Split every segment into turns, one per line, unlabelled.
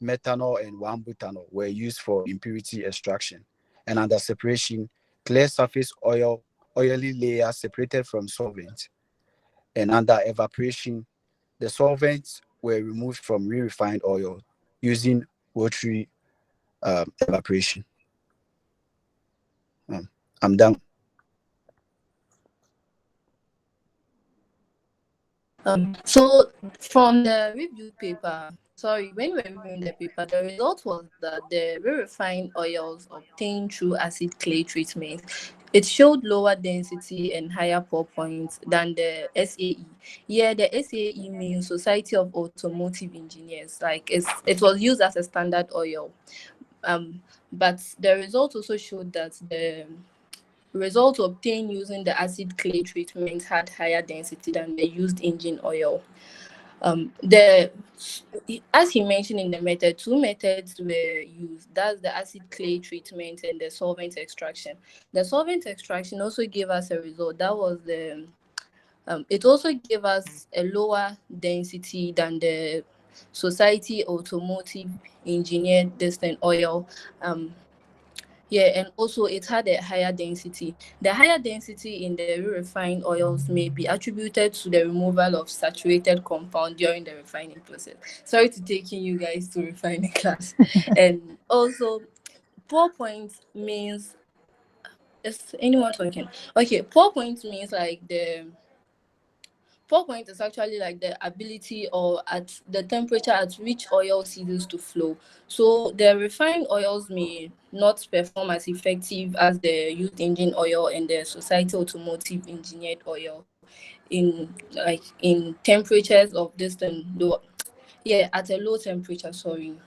methanol and 1-butanol were used for impurity extraction. And under separation, clear surface oily layer separated from solvent. And under evaporation, the solvents were removed from re-refined oil using rotary evaporation. I'm done.
So from the review paper, when we were reviewing the paper, the result was that the re-refined oils obtained through acid clay treatment, it showed lower density and higher pour points than the SAE. Yeah, the SAE means Society of Automotive Engineers. Like it was used as a standard oil. But the result also showed that the results obtained using the acid clay treatment had higher density than the used engine oil. As he mentioned in the method, two methods were used. That's the acid clay treatment and the solvent extraction. The solvent extraction also gave us a result. That was it also gave us a lower density than the Society Automotive Engineered Distant Oil. And also it had a higher density. The higher density in the refined oils may be attributed to the removal of saturated compound during the refining process. Sorry to taking you guys to refining class. And also, pour point means, is anyone talking? Okay, pour point means like the pour point is actually like the ability or at the temperature at which oil ceases to flow. So the refined oils may not perform as effective as the used engine oil and the Society Automotive Engineered Oil in temperatures of this and low. Yeah, at a low temperature, sorry.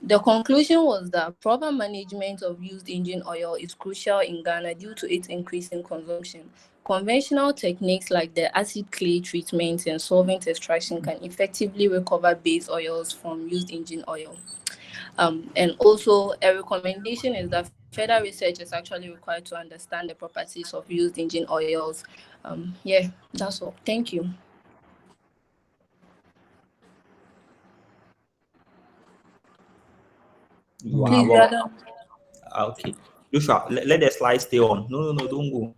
The conclusion was that proper management of used engine oil is crucial in Ghana due to its increasing consumption. Conventional techniques like the acid clay treatment and solvent extraction can effectively recover base oils from used engine oil. And also, a recommendation is that further research is actually required to understand the properties of used engine oils. That's all. Thank you. Please,
Wow. Okay. Joshua, let the slide stay on. No, don't go.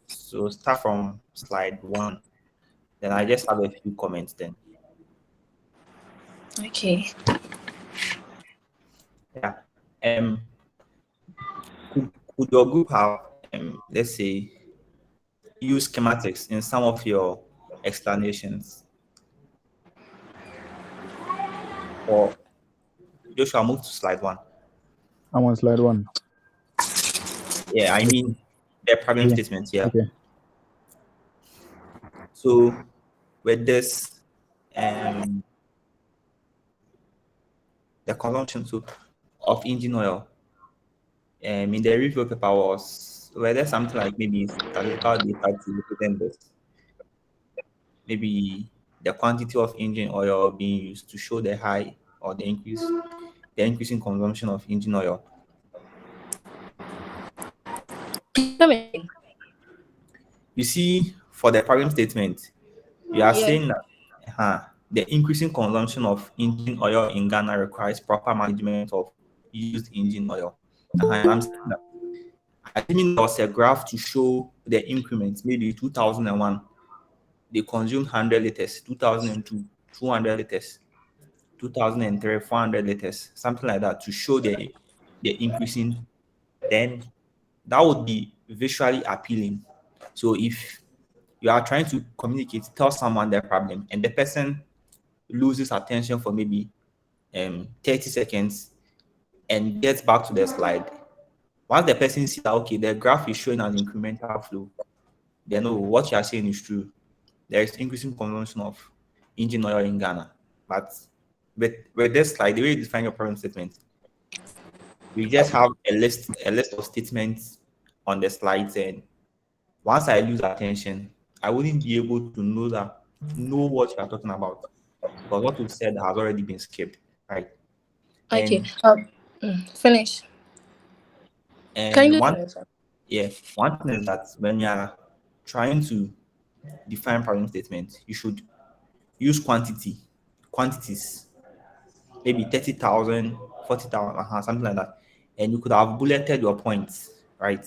So start from slide 1. Then I just have a few comments then.
Okay.
Yeah. Could your group have, let's say, use schematics in some of your explanations? Or Joshua, move to slide 1.
I'm on slide 1.
Yeah, I mean the problem statement here.
Okay.
So with this, the consumption of engine oil, in the review paper was there something like maybe statistical data to represent this? Maybe the quantity of engine oil being used to show the high or the increasing consumption of engine oil. You see, for the problem statement, you are saying that the increasing consumption of engine oil in Ghana requires proper management of used engine oil. I'm saying that, assuming there was a graph to show the increments, maybe 2001, they consumed 100 liters, 2002, 200 liters, 2003, 400 liters, something like that, to show the increasing, then that would be visually appealing. So if you are trying to communicate, tell someone their problem, and the person loses attention for maybe 30 seconds and gets back to the slide, once the person sees that, okay, the graph is showing an incremental flow, they know what you are saying is true. There is increasing consumption of engine oil in Ghana. But with this slide, the way you define your problem statement, we just have a list of statements on the slides, and once I lose attention, I wouldn't be able to know what you are talking about, because what we've said has already been skipped, right?
Okay. Finish.
And one thing is that when you are trying to define problem statement, you should use quantities, maybe 30,000, 40,000, something like that. And you could have bulleted your points, right?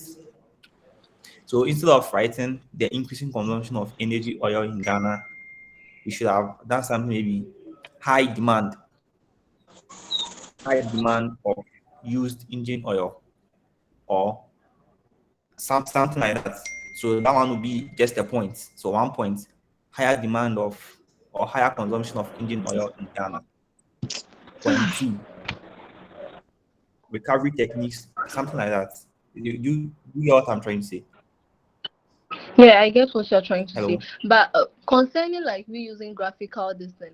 So instead of writing the increasing consumption of energy oil in Ghana, you should have done something maybe high demand, of used engine oil, or something like that. So that one would be just a point. So 1 point, higher demand of or higher consumption of engine oil in Ghana. Point two, recovery techniques, something like that. You get what I'm trying to say?
Yeah, I get what you're trying to say.
Hello.
But concerning like we using graphical this thing,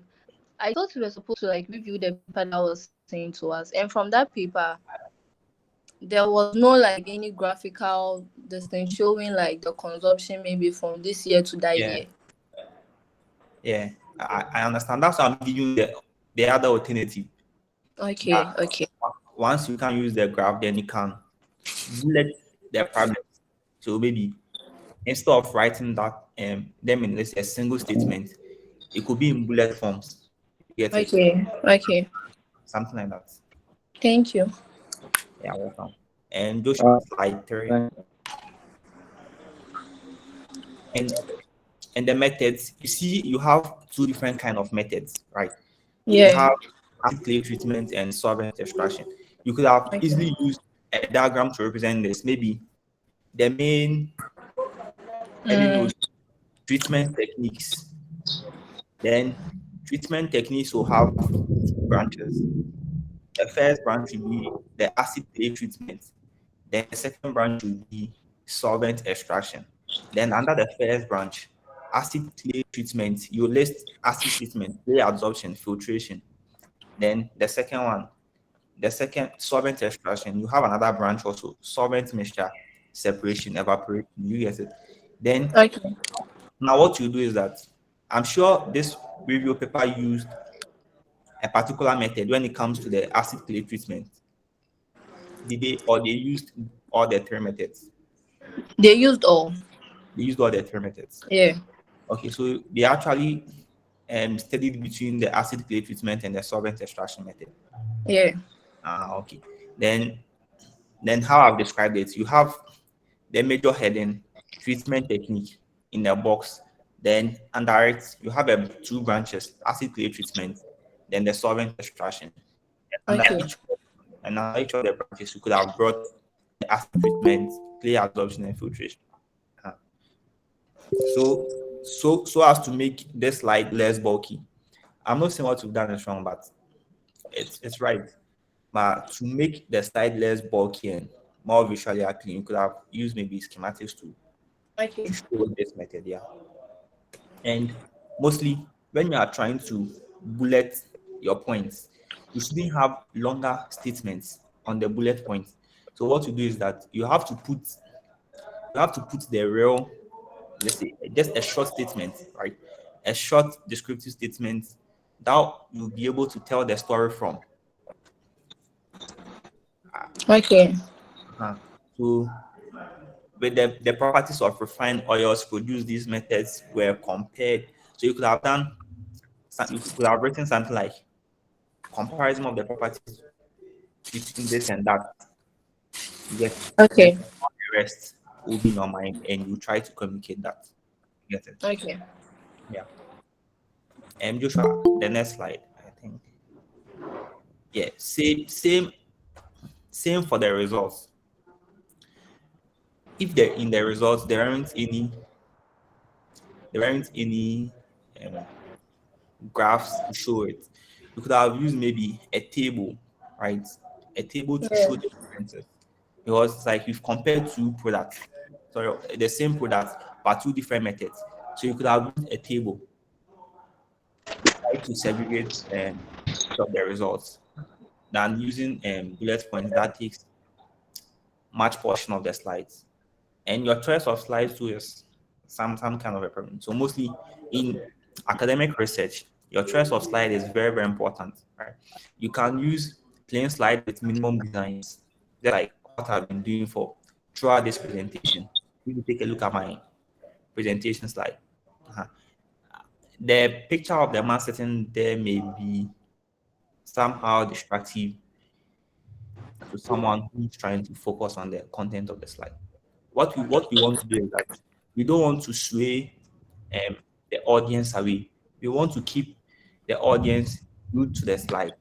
I thought we were supposed to like review the paper that was sent to us, and from that paper, there was no like any graphical this thing showing like the consumption maybe from this year to that
Yeah,
year.
yeah. I understand. That's why I'm giving you the other alternative.
Okay,
That
okay,
once you can use the graph, then you can bullet the problem. So maybe instead of writing that them in let's say a single statement, it could be in bullet forms. You get it?
okay.
Something like that.
Thank you.
Yeah, welcome. And Joshua,
Uh,
slide 3.
thank-
And the methods, you see, you have two different kind of methods, right? You
Yeah.
have acid clay treatment and solvent extraction. You could have
Okay.
easily used a diagram to represent this. Maybe the main heading
Mm,
note, treatment techniques. Then treatment techniques will have two branches. The first branch will be the acid clay treatment. Then the second branch will be solvent extraction. Then under the first branch, acid clay treatment, you list acid treatment, clay absorption, filtration. Then the second solvent extraction, you have another branch also, solvent mixture, separation, evaporation. You get it. Then
okay.
now what you do is that I'm sure this review paper used a particular method when it comes to the acid clay treatment. Did they or they used all the three methods?
They used all.
They used all the three methods.
Yeah.
Okay, so they actually studied between the acid clay treatment and the solvent extraction method.
Yeah.
Okay. Then how I've described it, you have the major heading, treatment technique in the box. Then under it, you have two branches, acid clay treatment, then the solvent extraction. And under
Okay.
each of the branches, you could have brought the acid treatment, clay absorption, and filtration. Uh, so as to make this slide less bulky. I'm not saying what you've done is wrong, but it's right. But to make the slide less bulky and more visually appealing, you could have used maybe schematics
Okay.
to show this method, yeah. And mostly when you are trying to bullet your points, you shouldn't have longer statements on the bullet points. So what you do is that you have to put the real, let's say just a short statement, right? A short descriptive statement that you'll be able to tell the story from.
Okay.
Uh, so with the properties of refined oils produced, these methods were compared. So you could have you could have written something like comparison of the properties between this and that. You get it? Then
Okay.
all the rest will be in your mind and you try to communicate that. You get it?
Okay.
Yeah. And Joshua, the next slide, I think. Yeah, same for the results. If there in the results there aren't any um, graphs to show it, you could have used maybe a table, right? A table to
Yeah.
show the differences. Because it's like you've compared two products, sorry, the same products, but two different methods. So you could have used a table to try to segregate each of the results than using bullet points that takes much portion of the slides. And your choice of slides too is some kind of a problem. So mostly in academic research, your choice of slide is very, very important. Right? You can use plain slide with minimum designs, just like what I've been doing for throughout this presentation. If you take a look at my presentation slide, uh-huh, the picture of the man sitting there may be somehow distractive to someone who's trying to focus on the content of the slide. What we want to do is that we don't want to sway the audience away. We want to keep the audience glued to the slide.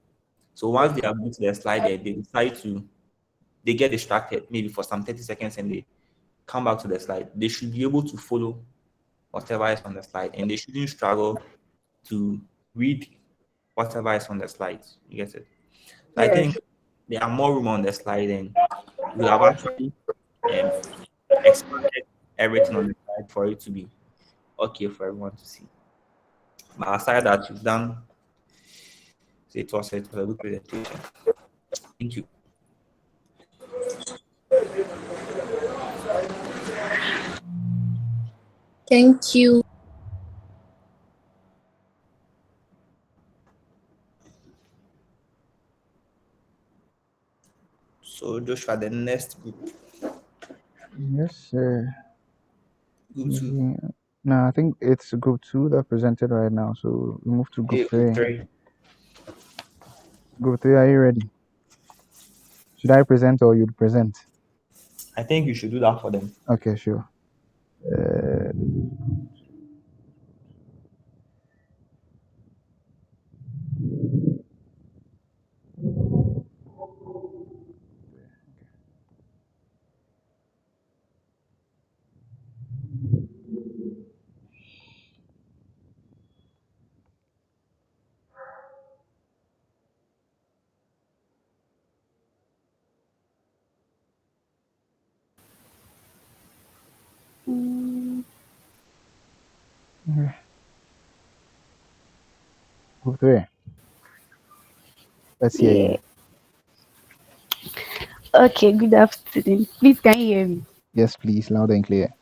So once they are glued to the slide, they decide to they get distracted maybe for some 30 seconds and they come back to the slide. They should be able to follow whatever is on the slide and they shouldn't struggle to read whatever is on the slides. You get it? So I think there are more room on the slide and we have actually um, expanded everything on the slide for it to be okay for everyone to see. But aside that, you've done so it was a good presentation. Thank you.
Thank you.
So Joshua, the next group,
Yes, sir.
group two.
No, I think it's group 2 that presented right now. So we move to group
Group
3.
three.
Group 3, are you ready? Should I present or you'd present?
I think you should do that for them.
Okay, sure. Okay. Group 3. Let's hear you.
Okay, good afternoon. Please, can you hear me?
Yes, please, loud and clear.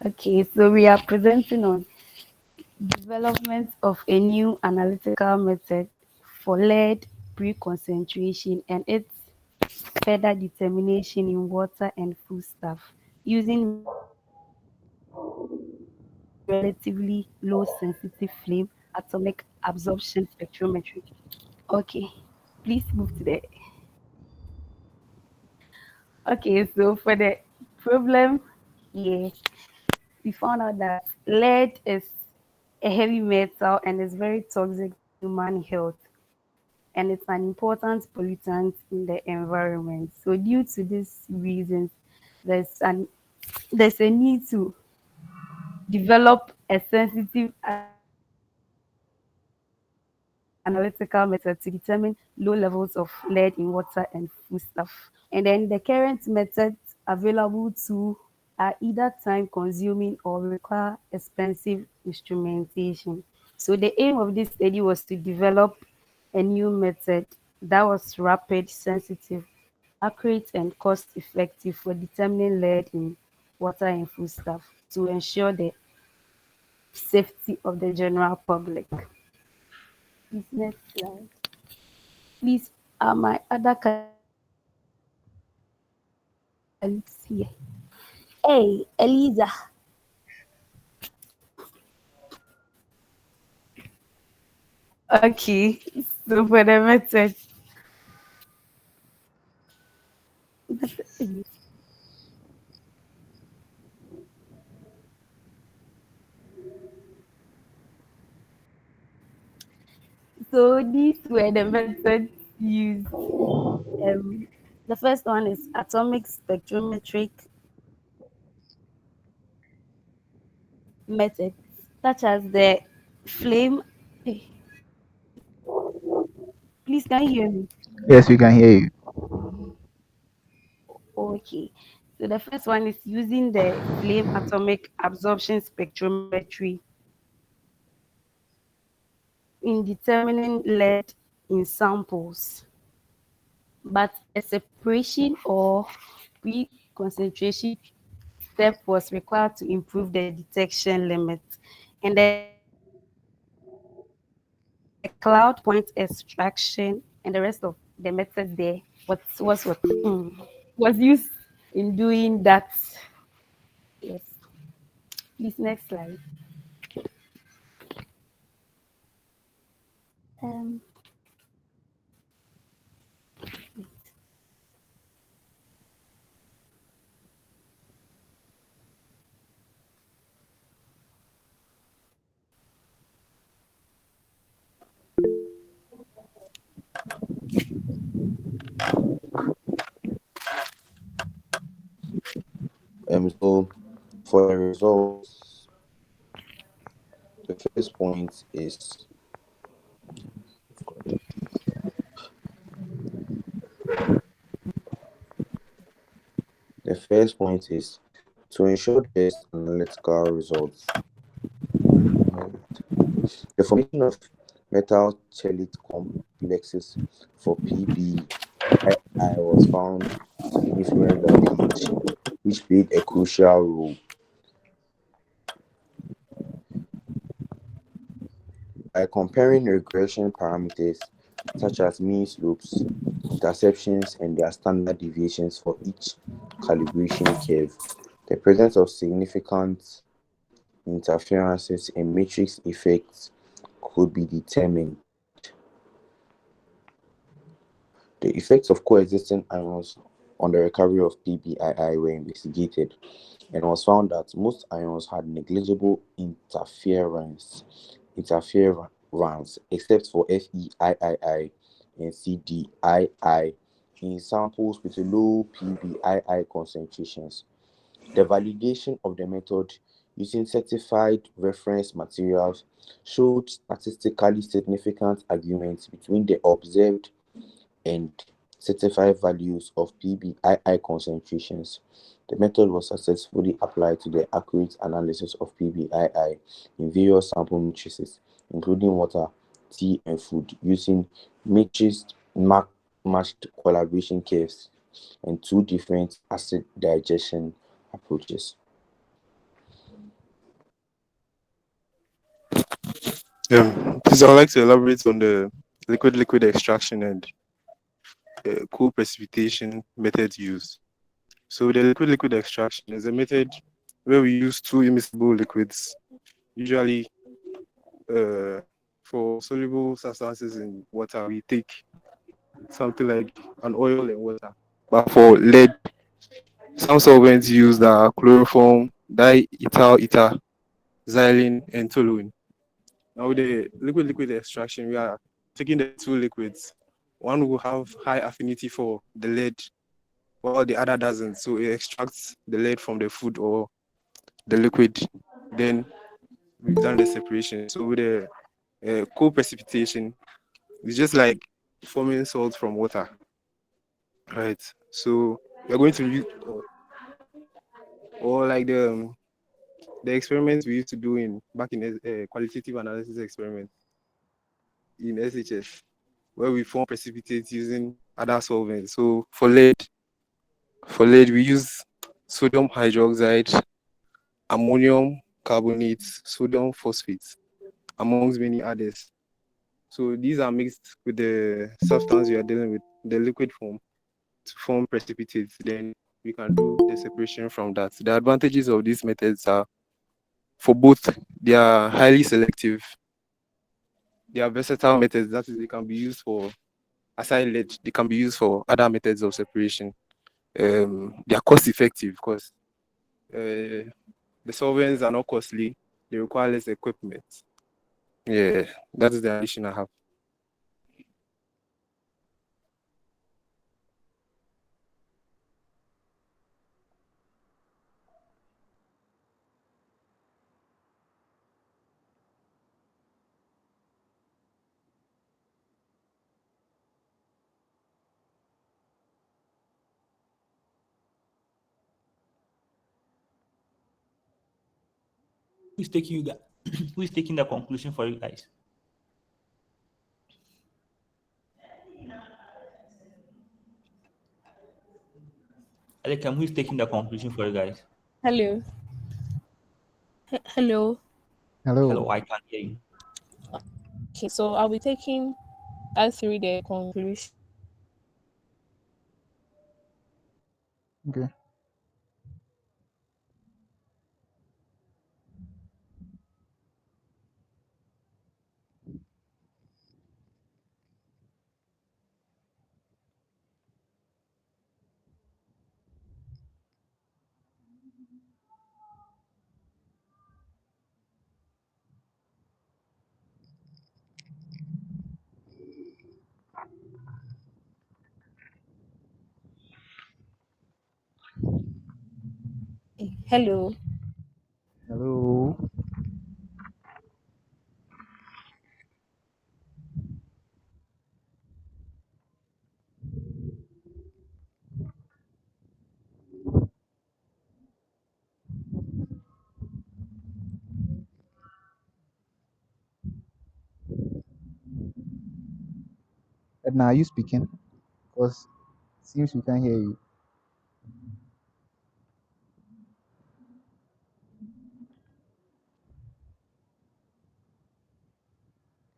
Okay, so we are presenting on development of a new analytical method for lead pre-concentration and its further determination in water and foodstuff using relatively low sensitive flame atomic absorption spectrometry. Okay, please move to the. Okay, so for the problem, yeah, we found out that lead is a heavy metal and is very toxic to human health, and it's an important pollutant in the environment. So due to these reasons, there's an there's a need to develop a sensitive analytical method to determine low levels of lead in water and foodstuff. And then the current methods available to are either time consuming or require expensive instrumentation. So the aim of this study was to develop a new method that was rapid, sensitive, accurate, and cost effective for determining lead in water and foodstuff to ensure the safety of the general public. Please, next slide. Please, my other colleagues here. Hey, Eliza. Okay, so for the method, so these were the methods used. The first one is atomic spectrometric method, such as the flame. Hey, please, can you hear me?
Yes, we can hear you.
Okay. So the first one is using the flame atomic absorption spectrometry in determining lead in samples, but a separation or pre-concentration step was required to improve the detection limit. And the cloud point extraction and the rest of the methods there was used in doing that. Yes. Please, next slide. Um,
So for the results, the first point is to ensure the best analytical results. The formation of metal chelate complexes for PBII was found to be influenced by pH, which played a crucial role. By comparing regression parameters such as mean slopes, interceptions, and their standard deviations for each calibration curve, the presence of significant interferences and matrix effects could be determined. The effects of coexisting ions on the recovery of PBII were investigated, and it was found that most ions had negligible interference except for FeIII and CdII in samples with low PBII concentrations. The validation of the method using certified reference materials showed statistically significant agreement between the observed and certified values of PBII concentrations. The method was successfully applied to the accurate analysis of PBII in various sample matrices, including water, tea, and food, using matched collaboration curves and two different acid digestion approaches.
Please, I would like to elaborate on the liquid extraction and cool precipitation methods used. So the liquid extraction is a method where we use two immiscible liquids, usually for soluble substances in water. We take something like an oil and water. But for lead, some solvents use the chloroform, diethyl ether, xylene, and toluene. Now with the liquid extraction, we are taking the two liquids. One will have high affinity for the lead, while the other doesn't. So it extracts the lead from the food or the liquid. Then we've done the separation. So with the co-precipitation, it's just like forming salt from water, right? So we're going to use, or like the experiments we used to do back in qualitative analysis experiment in SHS, where we form precipitates using other solvents. So for lead we use sodium hydroxide, ammonium carbonate, sodium phosphate, amongst many others. So these are mixed with the substance we are dealing with, the liquid form, to form precipitates. Then we can do the separation from that. The advantages of these methods are, for both, they are highly selective. They are versatile methods. That is, they can be used for, aside lead, they can be used for other methods of separation. They are cost effective because the solvents are not costly. They require less equipment. Yeah, that is the addition I have.
Who's taking you guys? Who's taking the conclusion for you guys? Alekam, who's taking the conclusion for you guys?
Hello. Hello.
Hello, I can't hear you.
Okay, so I'll be taking us through the conclusion.
Okay.
Hello.
Hello. Edna, are you speaking? Because it seems we can't hear you.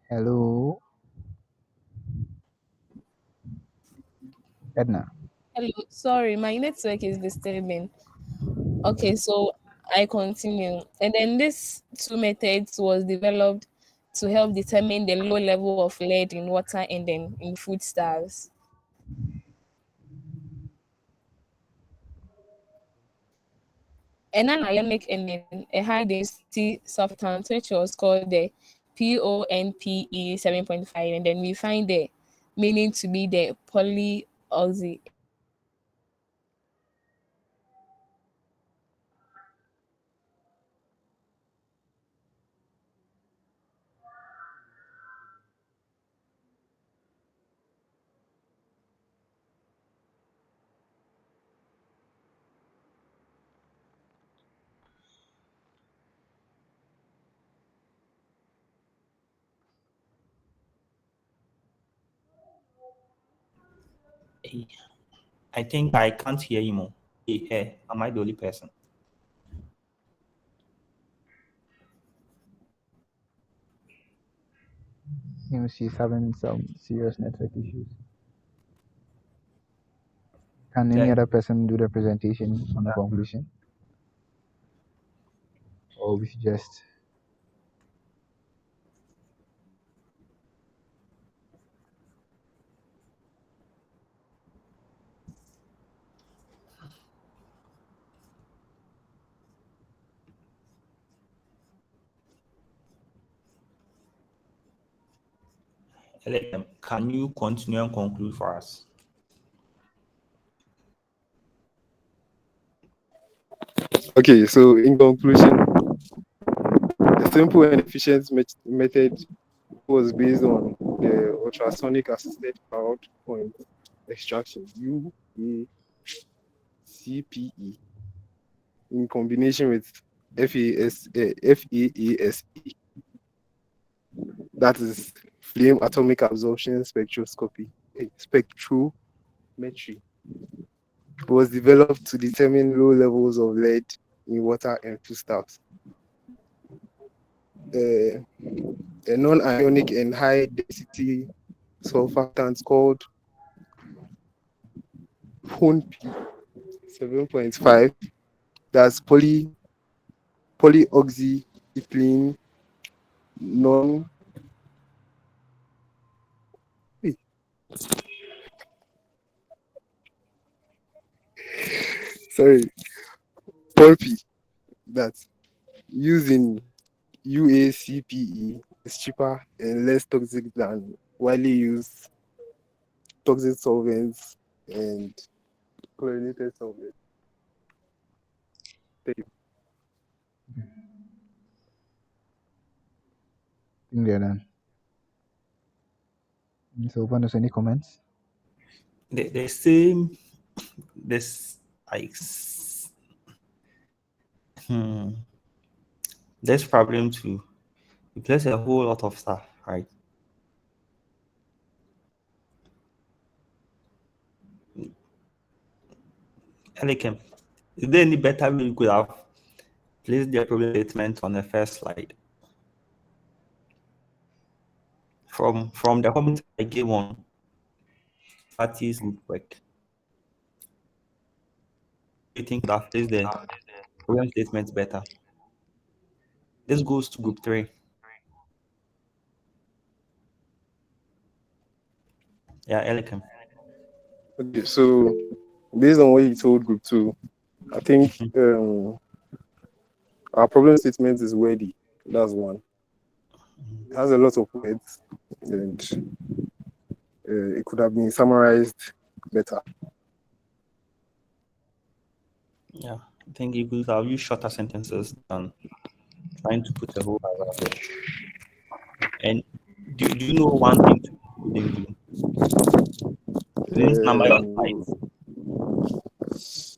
Hello, Edna.
Hello. Sorry, my network is disturbing. Okay, so I continue. And then this two methods was developed to help determine the low level of lead in water and then in foodstuffs. An anionic and then a high density substance which was called the PONPE 7.5, and then we find the meaning to be the polyoxy.
I think I can't hear you more. Hey, am I the only person?
Seems she's having some serious network issues. Can any
Yeah.
other person do the presentation on the conclusion? Or we should just
Can you continue and conclude for us?
Okay, so in conclusion, the simple and efficient method was based on the ultrasonic assisted cloud point extraction UACPE in combination with FAASE, that is flame atomic absorption spectroscopy, spectrometry. It was developed to determine low levels of lead in water and foodstuffs. A non-ionic and high-density surfactant called PONP 7.5, that's polyoxyethylene non sorry PONP, that's using UACPE is cheaper and less toxic than widely used toxic solvents and chlorinated solvents. Thank you.
I think they're done. So, Vanessa, any comments?
The same, this like there's problem to replace a whole lot of stuff, right? Elikem, is there any better way you could have placed the problem statement on the first slide? From the comment I gave on parties good work, you think that is the problem statement better? This goes to group 3. Yeah, Elikem.
Okay, so based on what you told group 2, I think our problem statement is wordy. That's one. It has a lot of words, and it could have been summarized better.
Yeah, I think you could have used shorter sentences than trying to put a whole paragraph there. And do you know one thing you didn't do? You didn't number your slides.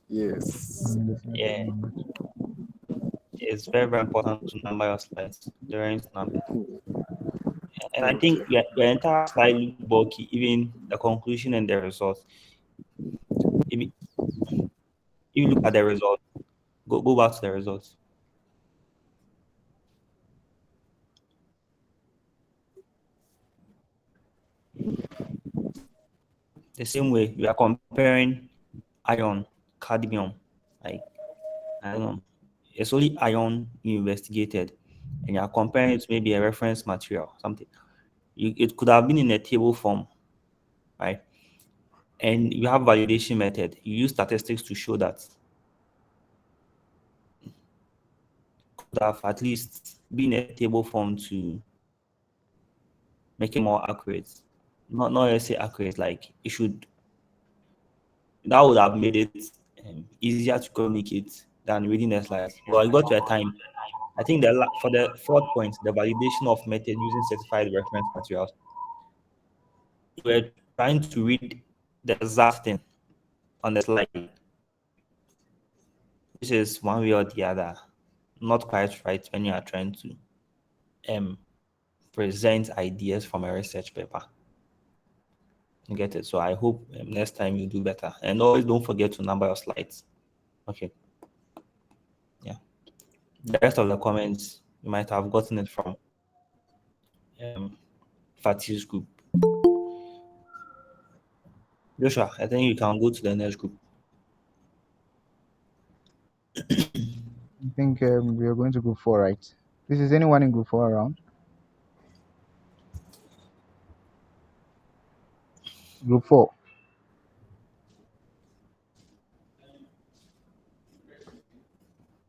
Yes.
Yeah, it's very, very important to number your slides during numbers. And I think your entire slide looked bulky, even the conclusion and the results. If you look at the results, go back to the results. The same way we are comparing iron, cadmium, like I don't know, it's only iron you investigated, and you are comparing it to maybe a reference material, something. It could have been in a table form, right? And you have validation method. You use statistics to show that could have at least been a table form to make it more accurate. Not let's say accurate, like it should. That would have made it easier to communicate than reading the slides. But I got to a time. I think for the fourth point, the validation of method using certified reference materials, we're trying to read the exact thing on the slide, which is one way or the other not quite right when you are trying to present ideas from a research paper. You get it? So I hope next time you do better. And always don't forget to number your slides. Okay. Yeah. The rest of the comments, you might have gotten it from Fatih's group. Joshua, I think you can go to the next group.
I think we are going to group 4, right? This is anyone in group 4 around? Group 4.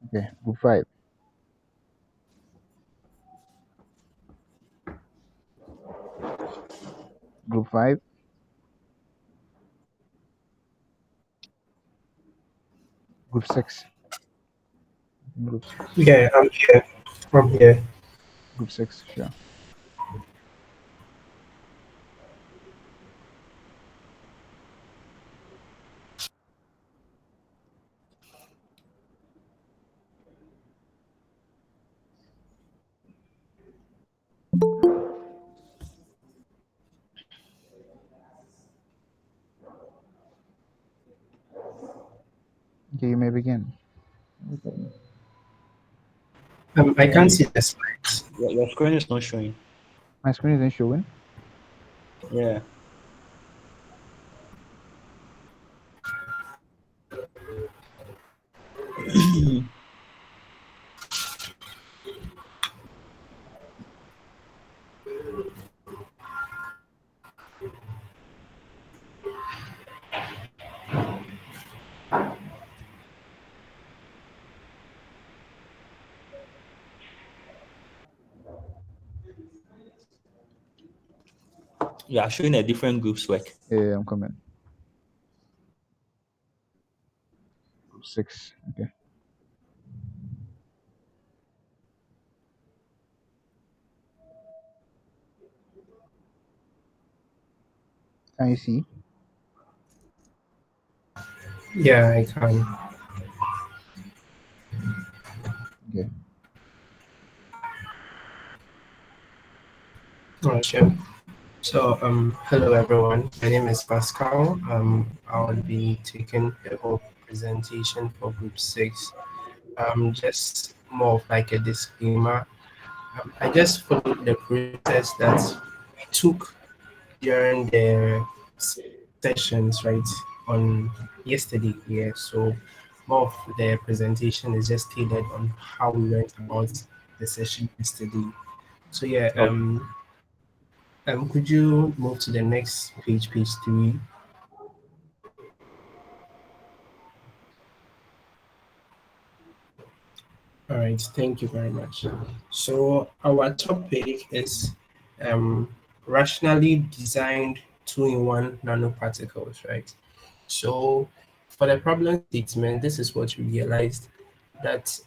Okay, group 5. Group 5. Group 6. Group 6.
Yeah, I'm here. I'm here.
Group 6, sure. Okay, you may begin.
I can't see the slides.
Your screen is not showing.
My screen isn't showing.
Yeah. You are showing a different group's work.
Yeah, I'm coming. Group 6, okay. Can you see?
Yeah, I can.
Okay.
Oh, sure. So, hello everyone. My name is Pascal. I will be taking the whole presentation for Group 6. Just more of like a disclaimer. I just followed the process that we took during the sessions, right, on yesterday. Yeah, so more of the presentation is just tailored on how we went about the session yesterday. So yeah, could you move to the next page, page 3? All right, thank you very much. So our topic is rationally designed 2-in-1 nanoparticles, right? So for the problem statement, this is what we realized that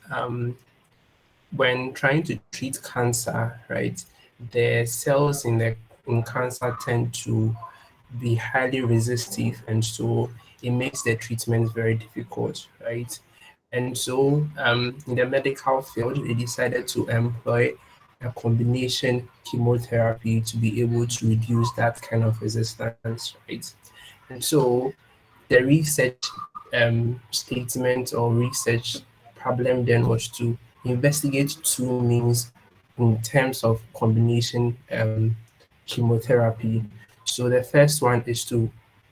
when trying to treat cancer, right, the cells in cancer tend to be highly resistive, and so it makes the treatment very difficult, right? And so in the medical field, they decided to employ a combination chemotherapy to be able to reduce that kind of resistance, right? And so the research statement or research problem then was to investigate two means in terms of combination chemotherapy. So the first one is to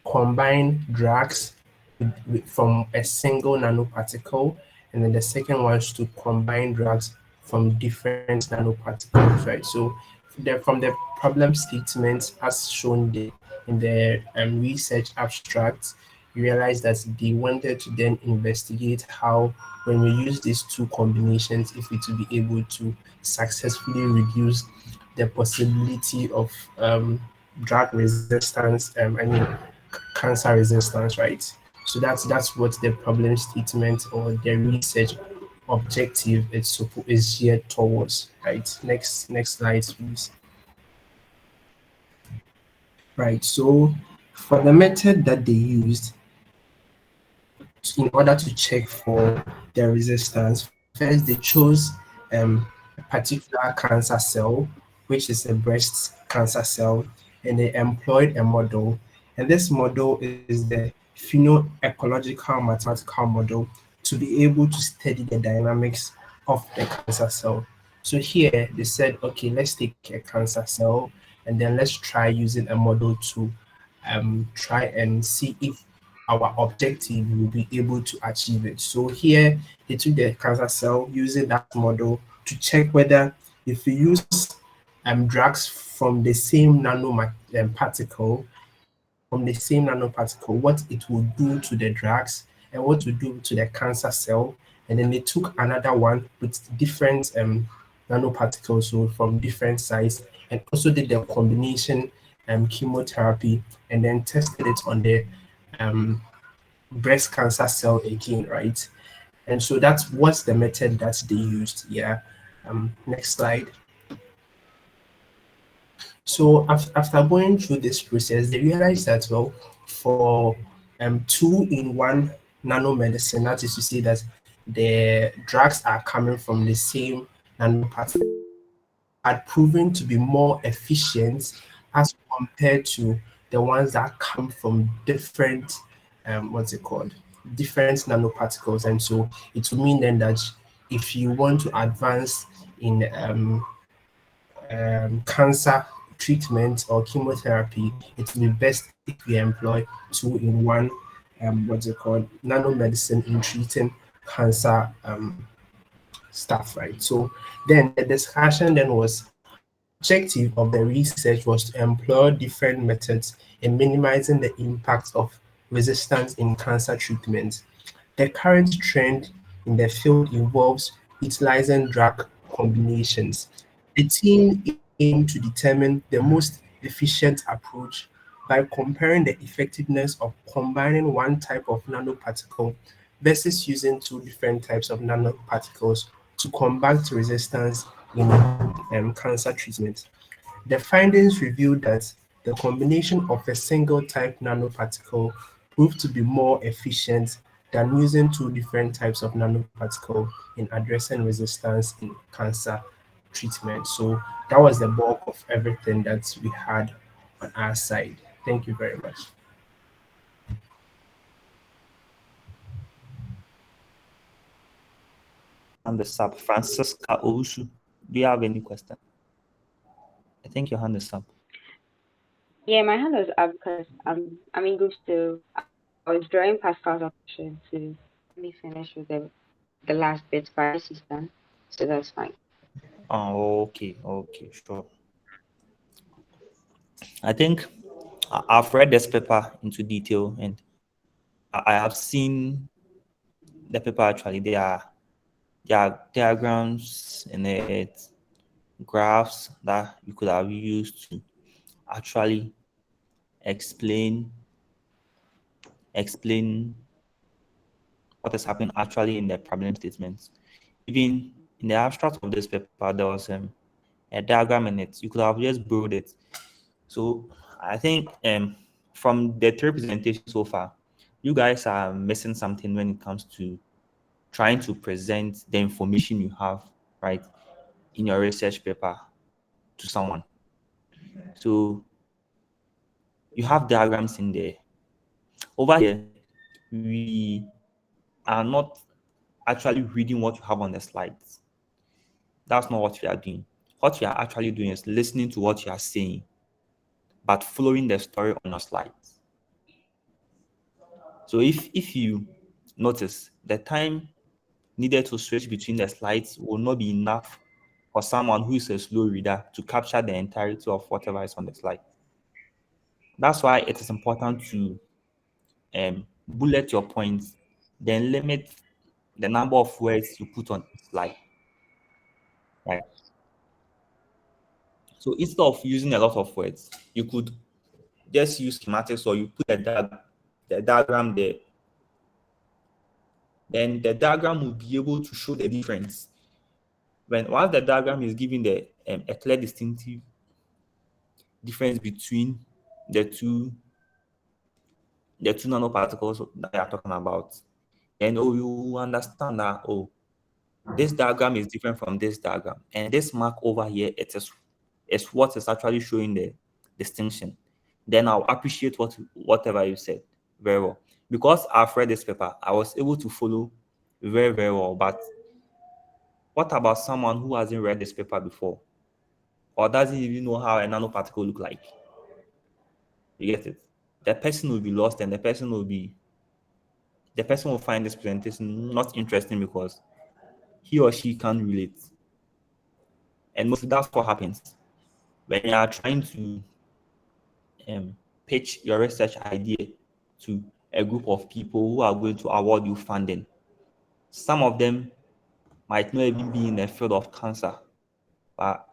combine drugs from a single nanoparticle, and then the second one is to combine drugs from different nanoparticles, right? So from the problem statement as shown in the research abstract, you realize that they wanted to then investigate how, when we use these two combinations, if it will be able to successfully reduce the possibility of drug resistance, cancer resistance, right? So that's what the problem statement or the research objective is geared towards, right? Next slide, please. Right. So for the method that they used in order to check for the resistance, first they chose a particular cancer cell, which is a breast cancer cell, and they employed a model. And this model is the phenoecological mathematical model to be able to study the dynamics of the cancer cell. So here they said, okay, let's take a cancer cell and then let's try using a model to try and see if our objective will be able to achieve it. So here they took the cancer cell using that model to check whether if we use drugs from the same nanoparticle, what it will do to the drugs and what to do to the cancer cell. And then they took another one with different nanoparticles, so from different size, and also did the combination chemotherapy and then tested it on the breast cancer cell again, right? And so that was the method that they used. Yeah. Next slide. So after going through this process, they realized that, well, for 2-in-1 nanomedicine, that is to say that the drugs are coming from the same nanoparticle, had proven to be more efficient as compared to the ones that come from different, different nanoparticles. And so it will mean then that if you want to advance in cancer treatment or chemotherapy, it will be best if we employ 2-in-1 nanomedicine in treating cancer stuff, right? So then the discussion then was, objective of the research was to employ different methods in minimizing the impact of resistance in cancer treatment. The current trend in the field involves utilizing drug combinations. The team aimed to determine the most efficient approach by comparing the effectiveness of combining one type of nanoparticle versus using two different types of nanoparticles to combat resistance in cancer treatment. The findings revealed that the combination of a single type nanoparticle proved to be more efficient than using two different types of nanoparticle in addressing resistance in cancer treatment. So that was the bulk of everything that we had on our side. Thank you very much.
And the sub Francisca Owusu. Do you have any question? I think your hand is up.
Yeah, my hand was up because I'm in group two. I was drawing Pascal's option to let me finish with the last bit, but this is done, so that's fine.
Oh, okay, sure. I think I've read this paper into detail, and I have seen the paper. Actually, there are diagrams in it, graphs that you could have used to actually explain what is happening actually in the problem statements. even in the abstract of this paper, there was a diagram in it. You could have just borrowed it. So I think from the three presentations so far, you guys are missing something when it comes to trying to present the information you have, right, in your research paper to someone. So you have diagrams in there. Over here, we are not actually reading what you have on the slides. That's not what we are doing. What we are actually doing is listening to what you are saying, but following the story on your slides. So if you notice, the time needed to switch between the slides will not be enough for someone who is a slow reader to capture the entirety of whatever is on the slide. That's why it is important to bullet your points, then limit the number of words you put on each slide. Right. So instead of using a lot of words, you could just use schematics, or you put the diagram there. Then the diagram will be able to show the difference. Once the diagram is giving a clear distinctive difference between the two nanoparticles that they are talking about, then you will understand that, this diagram is different from this diagram, and this mark over here, is what is actually showing the distinction. Then I'll appreciate whatever you said very well. Because I've read this paper, I was able to follow very, very well. But what about someone who hasn't read this paper before, or doesn't even know how a nanoparticle look like? You get it? The person will be lost, and the person will find this presentation not interesting because he or she can't relate. And mostly that's what happens when you are trying to pitch your research idea to a group of people who are going to award you funding. Some of them might not even be in the field of cancer, but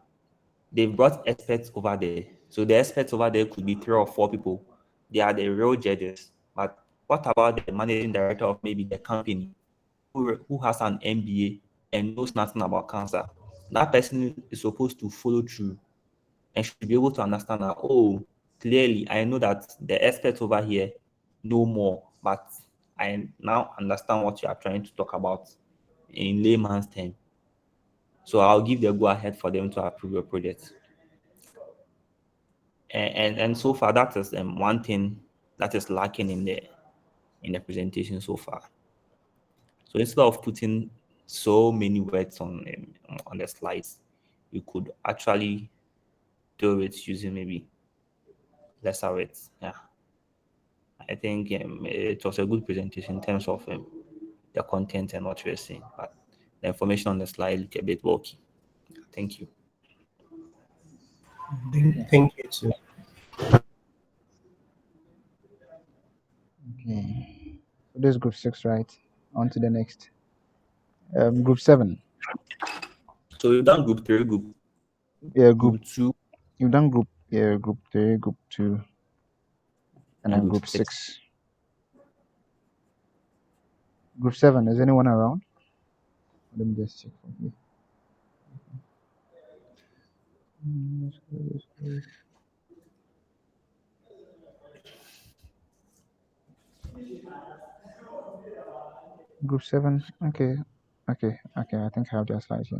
they've brought experts over there. So the experts over there could be 3 or 4 people. They are the real judges. But what about the managing director of maybe the company who has an MBA and knows nothing about cancer? That person is supposed to follow through and should be able to understand that, clearly, I know that the experts over here know more, but I now understand what you are trying to talk about in layman's term. So I'll give the go ahead for them to approve your project. And so far, that is one thing that is lacking in the presentation so far. So instead of putting so many words on the slides, you could actually do it using maybe lesser words. Yeah. I think it was a good presentation in terms of the content and what we're seeing, but the information on the slide looked a bit bulky. Thank you.
Thank you too.
Okay. So this is group 6, right? On to the next. Group 7.
So you've done group 3, group 2.
You've done group 3, group 2, and then group 6. Group 7, is anyone around? Let me just check for you. Group 7, okay. I think I have their slides here.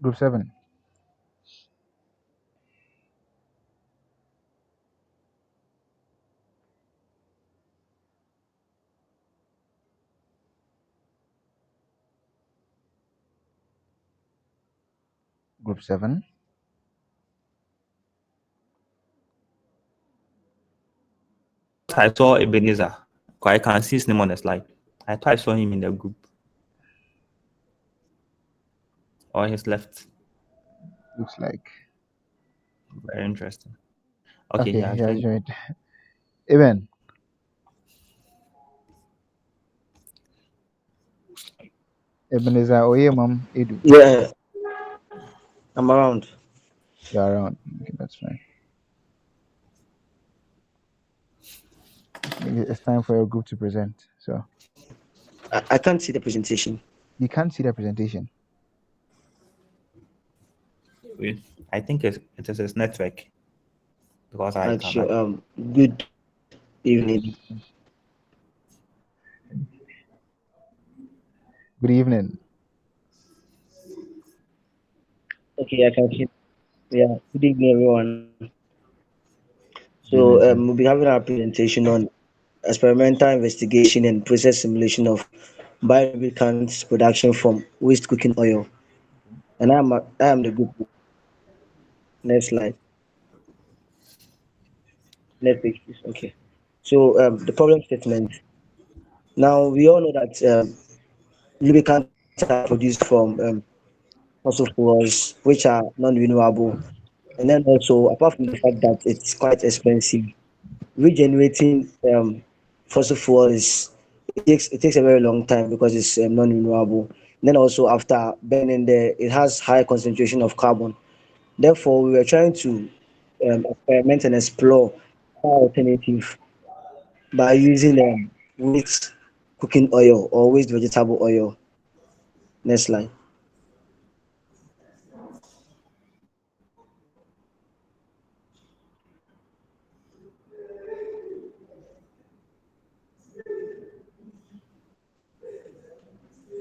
Group 7. Group 7.
I saw Ebenezer. I can see his name on the slide. I thought I saw him in the group. Or he's left.
Looks like.
Very interesting. Okay,
Okay,
yeah,
yeah,
joined.
joined. Eben, Ebenezer Oyemam Edu,
Yeah, I'm around.
you're around. Okay, that's fine. I think it's time for your group to present. So
I can't see the presentation.
you can't see the presentation.
Wait, I think it is his network because I
Sure.
cannot.
Good evening.
Good evening.
Okay, I can see. Yeah, good evening, everyone.
Good evening,
So
sir.
we'll be having our presentation on experimental investigation and process simulation of biolubricants production from waste cooking oil. And I am the group. Next slide. Next page, please. Okay. So the problem statement. Now we all know that lubricants are produced from fossil fuels, which are non-renewable. And then also, apart from the fact that it's quite expensive, regenerating fossil fuel is it takes a very long time because it's non-renewable. And then also, after burning there, it has high concentration of carbon. Therefore, we were trying to experiment and explore alternative by using waste cooking oil or waste vegetable oil. Next slide.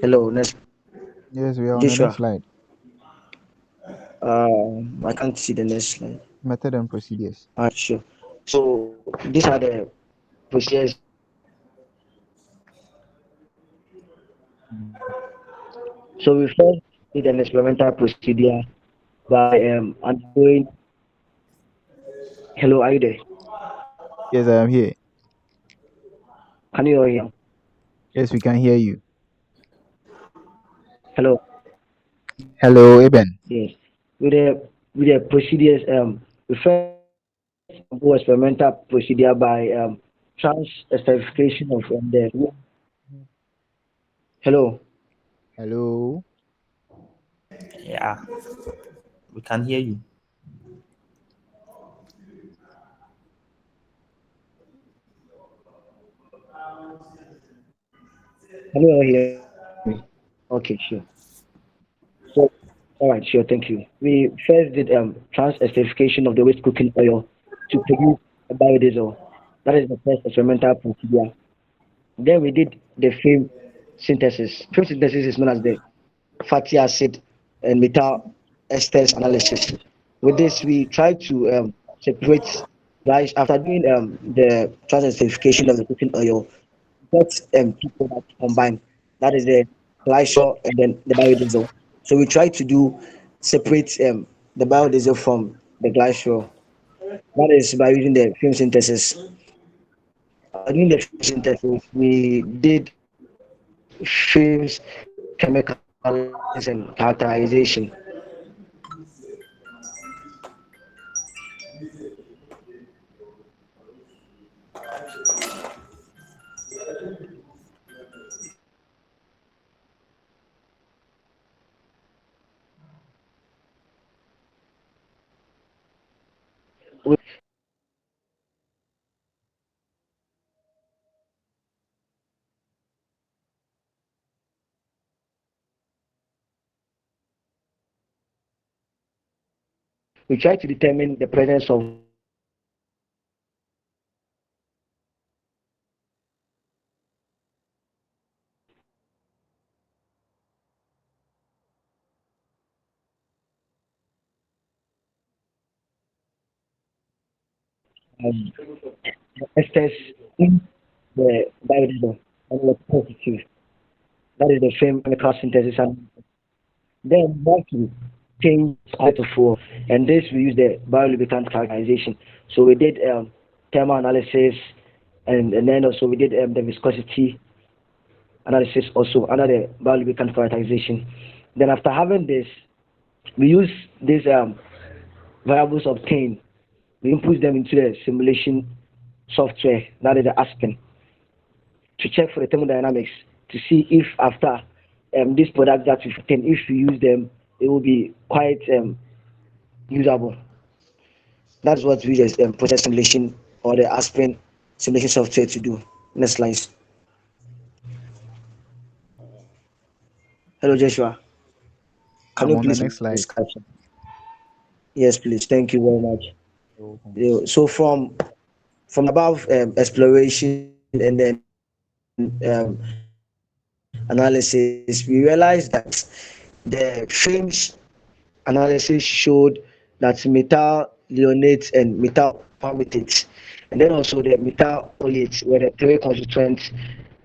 Hello, next.
Yes, we are on the next
Joshua.
slide.
I can't see the next slide.
Method and procedures.
Sure. So these are the procedures. So we first did an experimental procedure by undergoing. Hello, are you there?
Yes, I am here.
Can you hear me?
Yes, we can hear you.
Hello.
Hello, Eben.
Yes. With the procedures, we first do experimental procedure by trans esterification of the. Hello.
Hello.
Yeah, we can hear you.
Can you all hear me? Okay, sure. So, all right, sure, thank you. We first did trans esterification of the waste cooking oil to produce a biodiesel. That is the first experimental procedure. Then we did the film synthesis. Film synthesis is known as the fatty acid and metal esters analysis. With this, we try to separate rice after doing the trans esterification of the cooking oil. Got two products combined. That is the glycol and then the biodiesel. So we try to do separate the biodiesel from the glycol. That is by using the film synthesis. During the film synthesis, we did films, chemical analysis, and characterization. We try to determine the presence of um, esters in the biodiesel and was positive. That is the same chemical synthesis. And then back to change quite of fuel. And this we use the biolubricant characterization. So we did thermal analysis and then also we did the viscosity analysis also under the biolubricant characterization. Then after having this, we use this variables obtained, we input them into the simulation software, that is the Aspen, to check for the thermodynamics to see if after this product that we've obtained, if we use them, it will be quite usable. That's what we use process simulation or the Aspen simulation software to do. Next slide. Hello, Joshua. Can
I'm
you
on the
please
next slide.
discussion? Yes, please. Thank you very much. So from above exploration and then analysis, we realized that the FAMES analysis showed that metal leonates and metal palmitates, and then also the metal oleates were the three constituents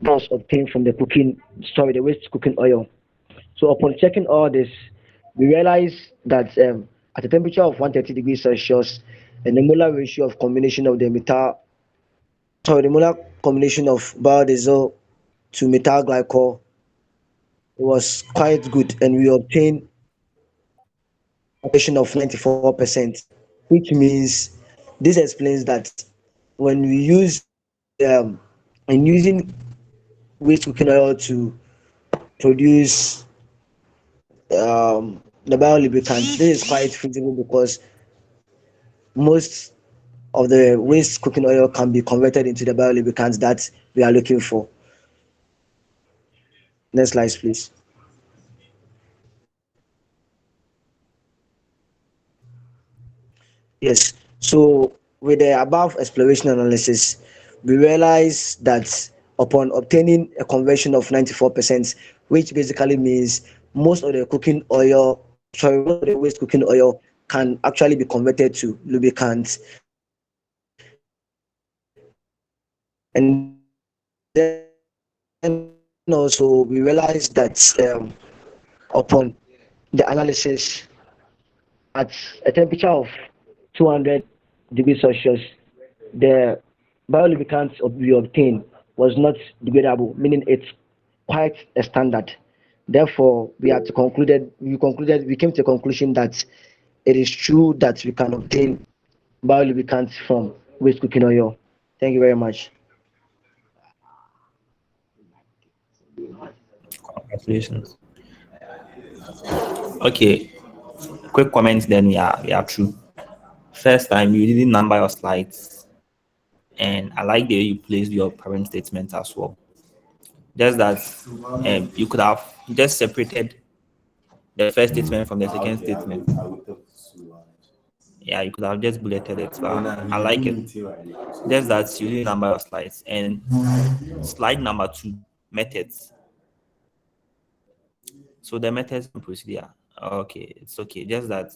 that was obtained from the waste cooking oil. So upon checking all this, we realized that at a temperature of 130 degrees Celsius, and the molar ratio of combination of the molar combination of biodiesel to methyl glycol was quite good, and we obtained a concentration of 94%, which means this explains that when we use in using waste cooking oil to produce the biolubricant, this is quite feasible because most of the waste cooking oil can be converted into the biolubricants that we are looking for. Next slide, please. Yes. So with the above exploration analysis, we realize that upon obtaining a conversion of 94%, which basically means most of the cooking oil, most of the waste cooking oil can actually be converted to lubricants. And then also we realize that upon the analysis at a temperature of 200 degrees Celsius, the biolubricant we obtained was not degradable, meaning it's quite a standard. Therefore, we came to the conclusion that it is true that we can obtain biolubricants from waste cooking oil. Thank you very much.
Congratulations. Okay, quick comments then. Yeah, true. First time you didn't number your slides, and I like the way you placed your parent statement as well. Just that you could have just separated the first statement from the second statement. Yeah, you could have just bulleted it, but I like it. Just that you didn't number your slides. And slide number 2, methods. So the methods and procedure. Okay, it's okay. Just that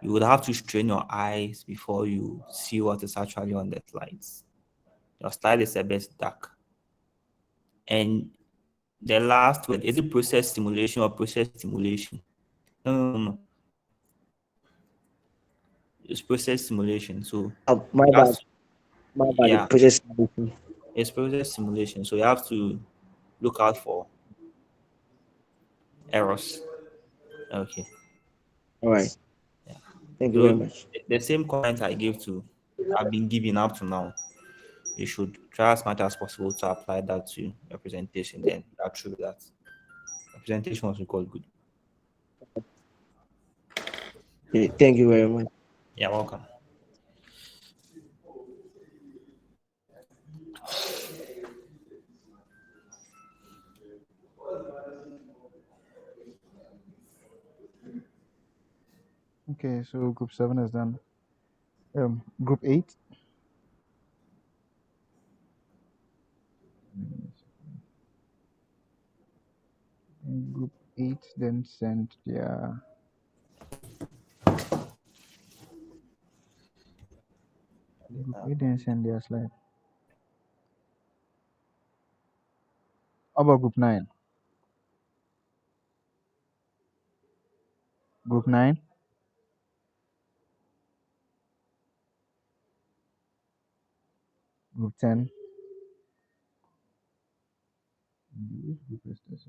you would have to strain your eyes before you see what is actually on the slides. Your slide is a bit dark. And the last word, is it process simulation or process simulation? No. It's process simulation. So
My bad.
yeah,
Process simulation.
it's process simulation. So you have to look out for errors. Okay.
All right.
Yeah.
Thank you very
So
much.
the same comment I've been giving up to now. You should try as much as possible to apply that to your presentation. Then that's true that the presentation was recorded good.
Thank you very much.
You're welcome.
Okay, so group 7 is done. Group 8. And group 8 then sent their group 8 then send their slide. How about group 9? Group 9? Group 10? Which group is this?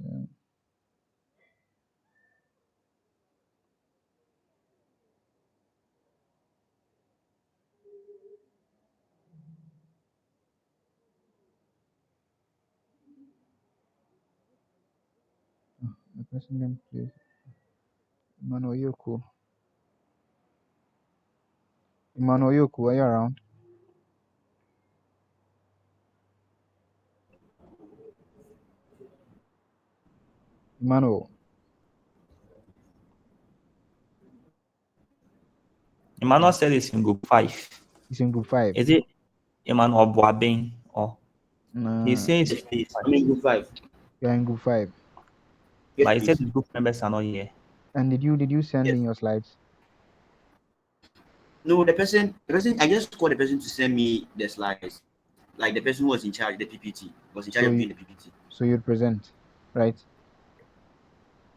Person name, please. Emmanuel Yoku. Emmanuel Yoku, are you around? Emmanuel.
Emmanuel said it's in group 5.
He's in group 5.
Is it Emmanuel Boabeng or
Nah,
he says it's group 5.
I'm in group 5.
you're in group 5.
Yes,
But he said
please.
the group members are not here.
And did you send
Yes.
in your slides?
No, the person, I just called the person to send me the slides. Like the person who was in charge, the PPT, was in charge
So
of
you,
doing the PPT.
so you'd present, right?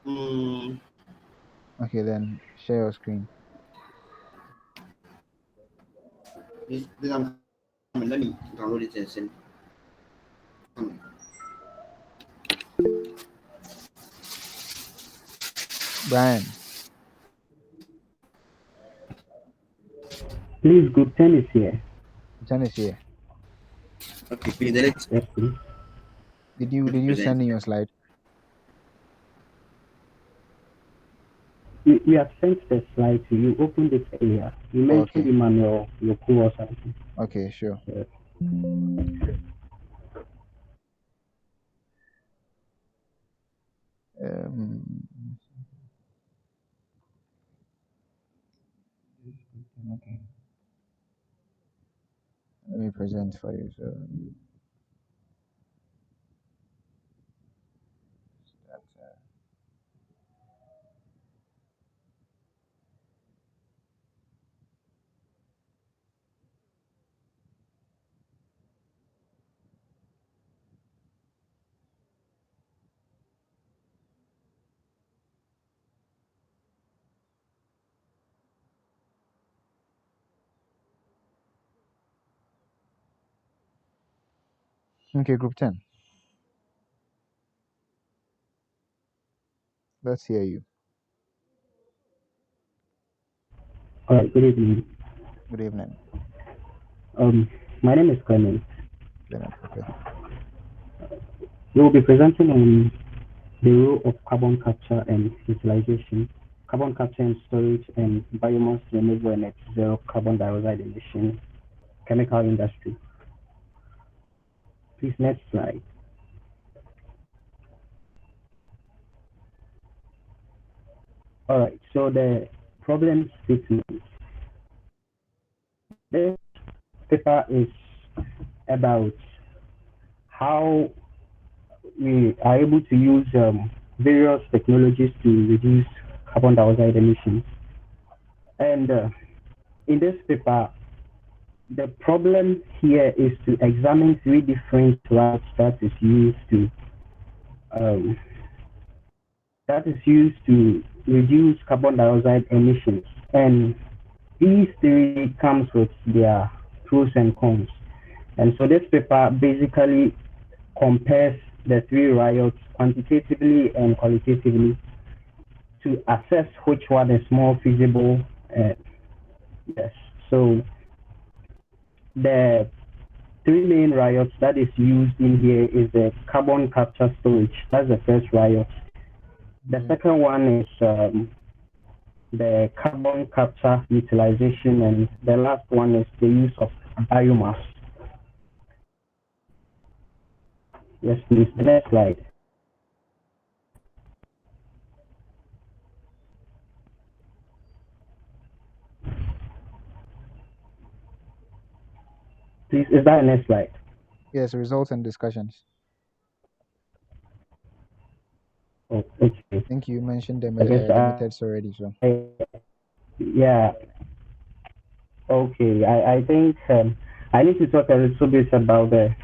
Mm,
Okay, then share your screen.
let me download it and send.
Brian.
Please, group 10 is here.
10 is here.
Okay, please, let's.
Yes, please.
Did you send in your slide?
We have sent the slide to you. Opened it earlier. You mentioned
Okay.
Emmanuel Yoku or something.
Okay, sure.
Yeah.
Okay. Let me present for you. So that's okay, group 10. Let's hear you.
All right, good evening.
Good evening.
My name is Clement.
Okay.
We will be presenting on the role of carbon capture and utilization, carbon capture and storage, and biomass removal and net zero carbon dioxide emission, chemical industry. Please, next slide. All right, so the problem statement. This paper is about how we are able to use various technologies to reduce carbon dioxide emissions. And in this paper, the problem here is to examine 3 different routes that is used to reduce carbon dioxide emissions. And these 3 comes with their pros and cons. And so this paper basically compares the 3 routes quantitatively and qualitatively to assess which one is more feasible. Yes. So the 3 main riots that is used in here is the carbon capture storage. That's the first riot. The second one is the carbon capture utilization, and the last one is the use of biomass. Yes, please. The next slide. Please, is that the next slide?
Yes, results and discussions.
Oh, okay.
I think you mentioned the
guess,
methods already, so.
Yeah. Okay. I think I need to talk a little bit about the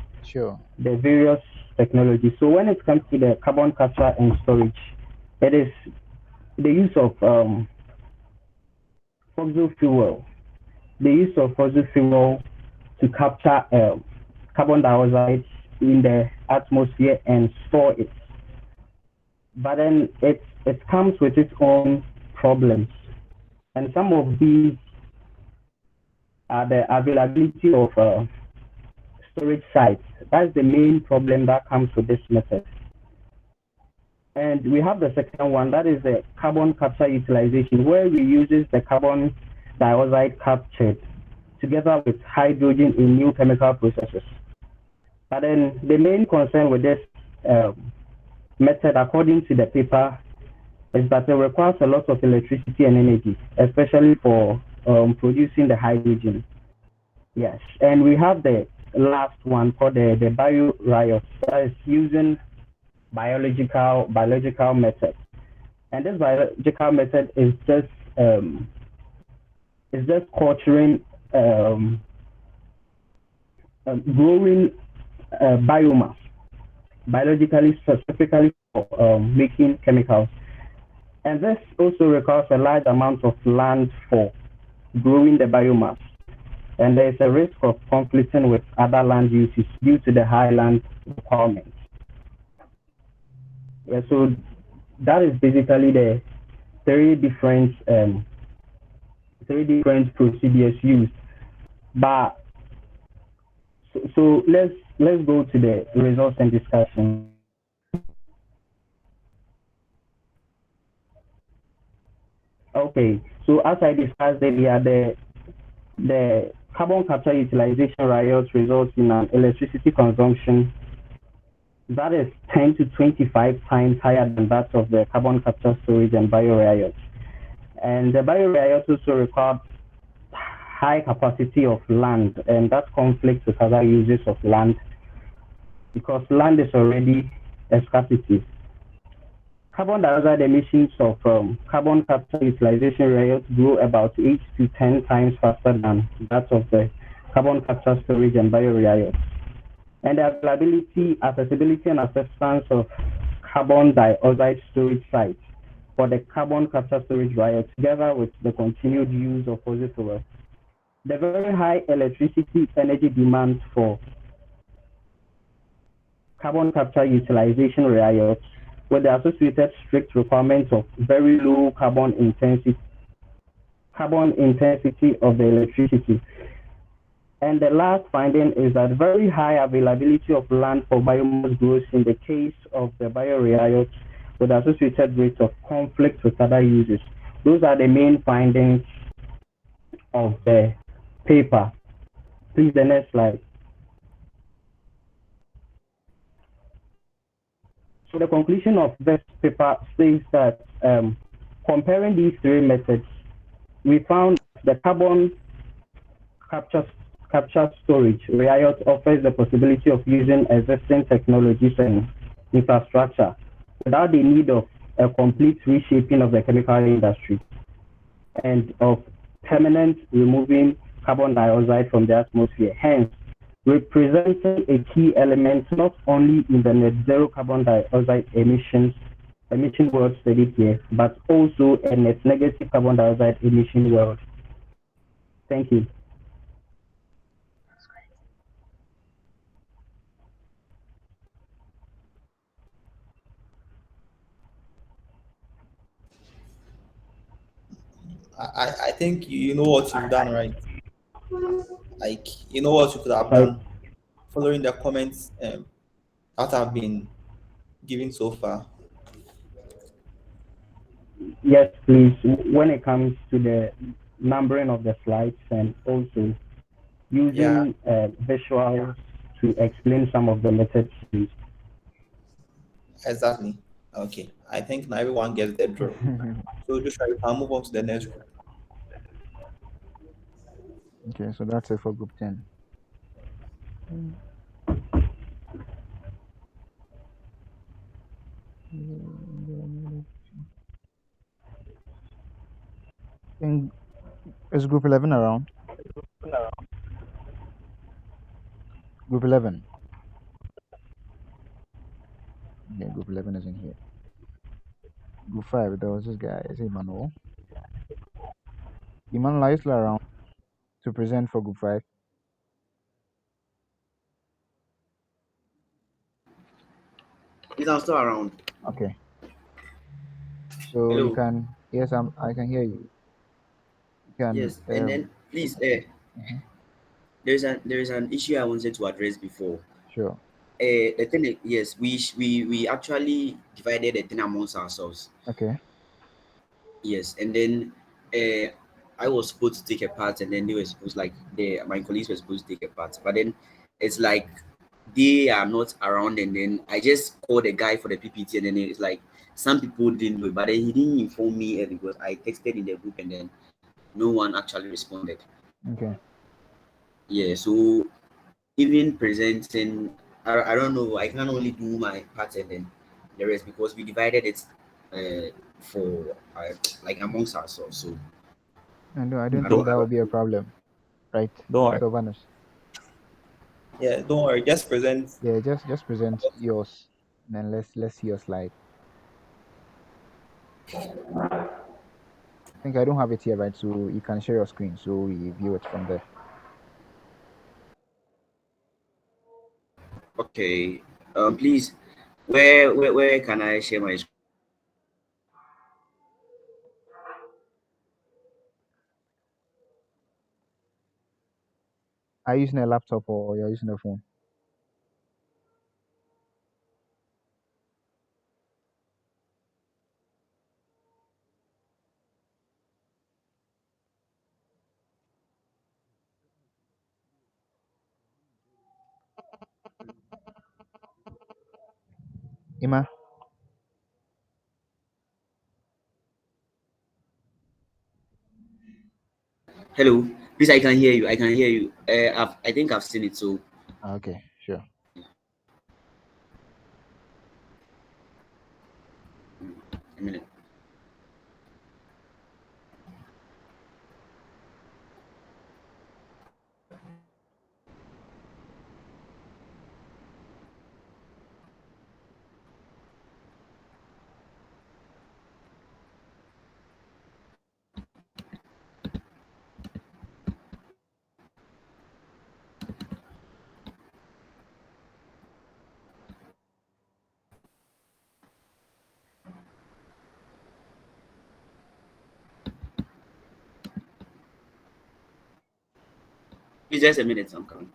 various technologies. So when it comes to the carbon capture and storage, it is the use of fossil fuel. The use of fossil fuel to capture carbon dioxide in the atmosphere and store it. But then it comes with its own problems. And some of these are the availability of storage sites. That's the main problem that comes with this method. And we have the second one, that is the carbon capture utilization, where we uses the carbon dioxide captured together with hydrogen in new chemical processes. But then the main concern with this method, according to the paper, is that it requires a lot of electricity and energy, especially for producing the hydrogen. Yes, and we have the last one called the bioreactor, that is using biological method. And this biological method is just culturing growing biomass biologically, specifically for making chemicals. And this also requires a large amount of land for growing the biomass. And there is a risk of conflicting with other land uses due to the high land requirements. Yeah, so that is basically the three different procedures used. But so let's go to the results and discussion. Okay, so as I discussed earlier, the carbon capture utilization riots results in an electricity consumption that is 10 to 25 times higher than that of the carbon capture storage and bioreactors. And the bioreactors also require high capacity of land, and that conflicts with other uses of land because land is already a scarcity. Carbon dioxide emissions of carbon capture utilization rates grow about 8 to 10 times faster than that of the carbon capture storage and bioreactors. And the availability, accessibility, and acceptance of carbon dioxide storage sites for the carbon capture storage riot, together with the continued use of fossil fuels. The very high electricity energy demand for carbon capture utilization riots, with the associated strict requirements of very low carbon intensity of the electricity. And the last finding is that very high availability of land for biomass growth in the case of the bioreactors, with associated rates of conflict with other uses. Those are the main findings of the paper. Please, the next slide. So the conclusion of this paper says that comparing these three methods, we found the carbon capture storage riot offers the possibility of using existing technologies and infrastructure without the need of a complete reshaping of the chemical industry and of permanent removing carbon dioxide from the atmosphere, hence representing a key element not only in the net zero carbon dioxide emission world studied here, but also a net negative carbon dioxide emission world. Thank you.
I think you know what you've done, right? Like, you know what you could have done following the comments that have been given so far.
Yes, please. When it comes to the numbering of the slides and also using visuals to explain some of the methods used.
Exactly. Okay. I think now everyone gets the drill. So just try to move on to the next group.
Okay, so that's it for group 10. Is group 11 around? Group 11. Yeah, group 11 isn't here. Group 5, there was this guy, is it Emmanuel? Emmanuel, are you still around to present for group 5?
Yes, I'm still around.
Okay. So
Hello.
you can, yes, I can hear you. You can,
Yes, and then please, there is an issue I wanted to address before.
Sure.
The thing is, yes, we actually divided the thing amongst ourselves.
Okay.
Yes, and then I was supposed to take a part, and then they were supposed like my colleagues were supposed to take a part, but then it's like they are not around, and then I just called the guy for the PPT, and then it's like some people didn't know, but then he didn't inform me because I texted in the group, and then no one actually responded.
Okay.
Yeah, so even presenting, I don't know, I can only do my part and then the rest because we divided it for like amongst ourselves. So
I don't
I
think
don't,
that will be a problem, right,
Don't worry.
Sylvanus?
Yeah, don't worry. Just present.
Yeah, just present yours, and then let's see your slide. I think I don't have it here, right? So you can share your screen, so we view it from there.
okay. Please, where can I share my screen?
Are you using a laptop or you're using a phone? Ima?
Hello, please. I can hear you. I can hear you. I think I've seen it. So
Okay, sure.
a minute. Please just a minute. I'm coming.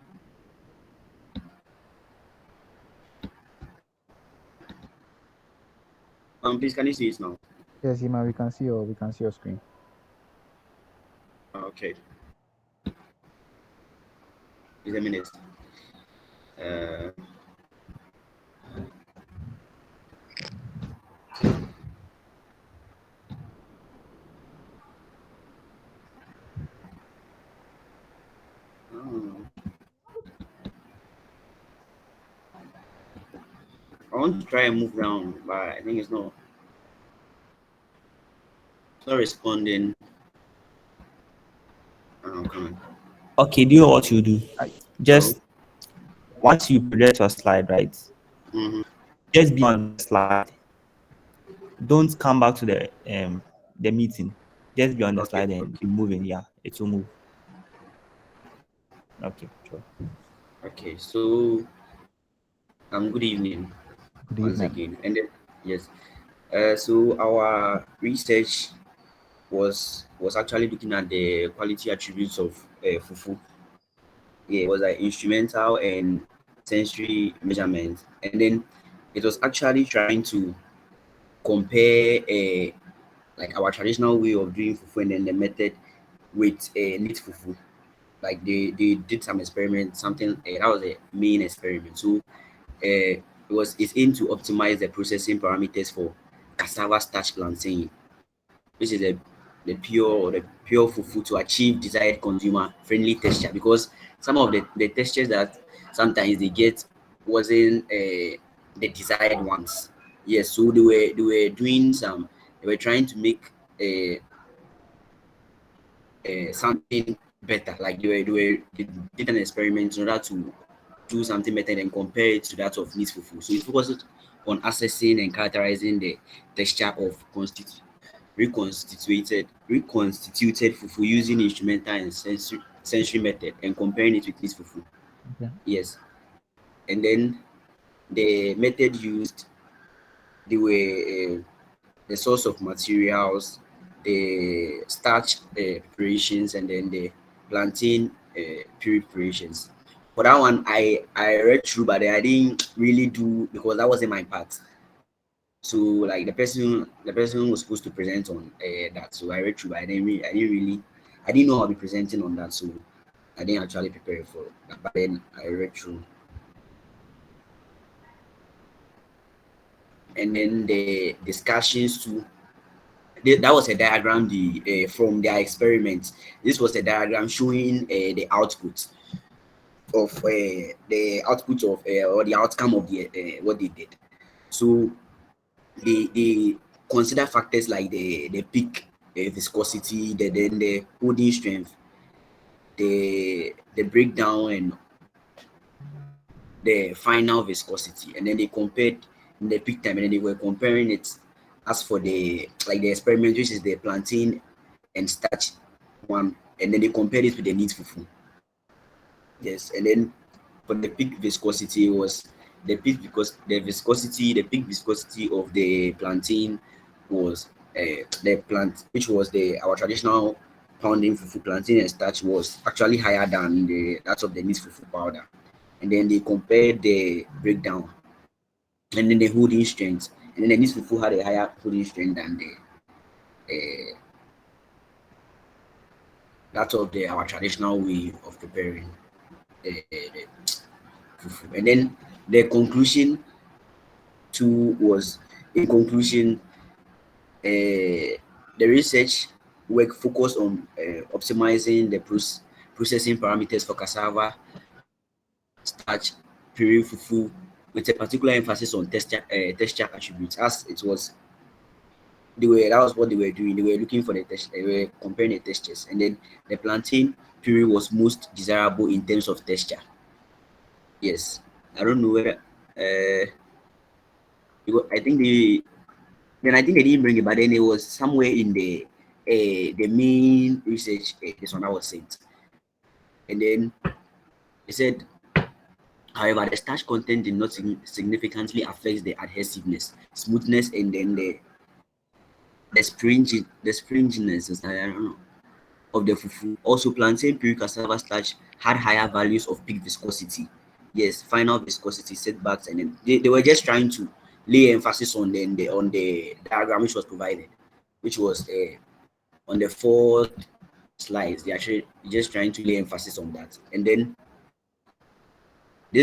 Please, can you see it now?
Yes, Ima, we can see your screen.
Okay. Just a minute. Uh, oh. I want to try and move down, but I think it's not responding. Come on.
Okay, do you know what you do?
I,
Just once you project your slide, right?
Mm-hmm.
Just be on the slide. Don't come back to the meeting. Just be on the
Okay.
slide and be moving. Yeah, it will move. Okay, sure.
Okay. So, good evening
good
once
evening.
again. And then, yes. So our research was actually looking at the quality attributes of fufu. Yeah, it was like instrumental and sensory measurement, and then it was actually trying to compare like our traditional way of doing fufu and then the method with neat fufu. Like they did some experiment, something that was a main experiment. So it's aimed to optimize the processing parameters for cassava starch plantain, which is the pure fufu to achieve desired consumer friendly texture, because some of the textures that sometimes they get wasn't the desired ones. Yes, so they were doing some, they were trying to make something better. Like they did an experiment in order to do something better and compare it to that of meat fufu. So it focuses on assessing and characterizing the texture of reconstituted fufu using instrumental and sensory method and comparing it with meat fufu.
Okay.
Yes, and then the method used, they were the source of materials, the starch preparations, and then the plantain puree preparations. For that one, I read through, but I didn't really do because that wasn't my part. So like the person who was supposed to present on that. So I read through, but I didn't know I'll be presenting on that. So I didn't actually prepare for that. But then I read through, and then the discussions too. That was a diagram from their experiment. This was a diagram showing the output or the outcome of what they did. So they consider factors like the peak viscosity, then the holding strength, the breakdown, and the final viscosity, and then they compared in the peak time, and then they were comparing it as for the experiment, which is the plantain and starch one, and then they compared it with the neat fufu. Yes, and then for the peak viscosity was the peak viscosity of the plantain was the plant, which was our traditional pounding fufu plantain and starch, was actually higher than that of the neat fufu powder. And then they compared the breakdown, and then the holding strength, and then the neat fufu had a higher holding strength than that of our traditional way of preparing the fufu. And then the conclusion too was, in conclusion, the research work focused on optimizing the processing parameters for cassava, starch, puree fufu, with a particular emphasis on texture attributes. As it was, that was what they were doing. They were looking for the texture. They were comparing the textures, and then the plantain puree was most desirable in terms of texture. Yes, I don't know whether I think I think they didn't bring it, but then it was somewhere in the main research this one I was sent. And then they said, however, the starch content did not significantly affect the adhesiveness, smoothness, and then the springiness, I don't know, of the fufu. Also, plantain pure cassava starch had higher values of peak viscosity. Yes, final viscosity, setbacks, and then they were just trying to lay emphasis on the diagram which was provided, which was on the fourth slides. They actually just trying to lay emphasis on that. And then the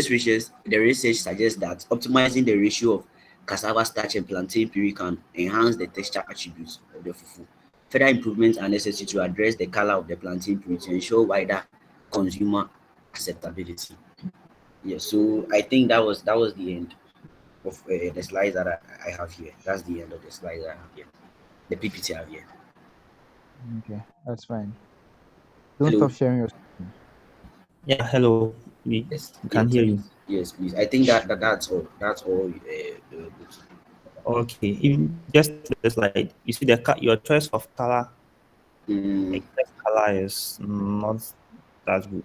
research suggests that optimizing the ratio of cassava starch and plantain puree can enhance the texture attributes of the fufu. Further improvements are necessary to address the color of the plantain puree to ensure wider consumer acceptability. Yeah, so I think that was the end of the slides that I have here. That's the end of the slides I have here. The PPT I have here.
Okay, that's fine. Don't
Hello.
stop sharing your screen.
Yeah, hello. We can hear you.
Yes, please. I think that's all. That's all.
Okay, even just the slide, you see your choice of color. The color is not that good.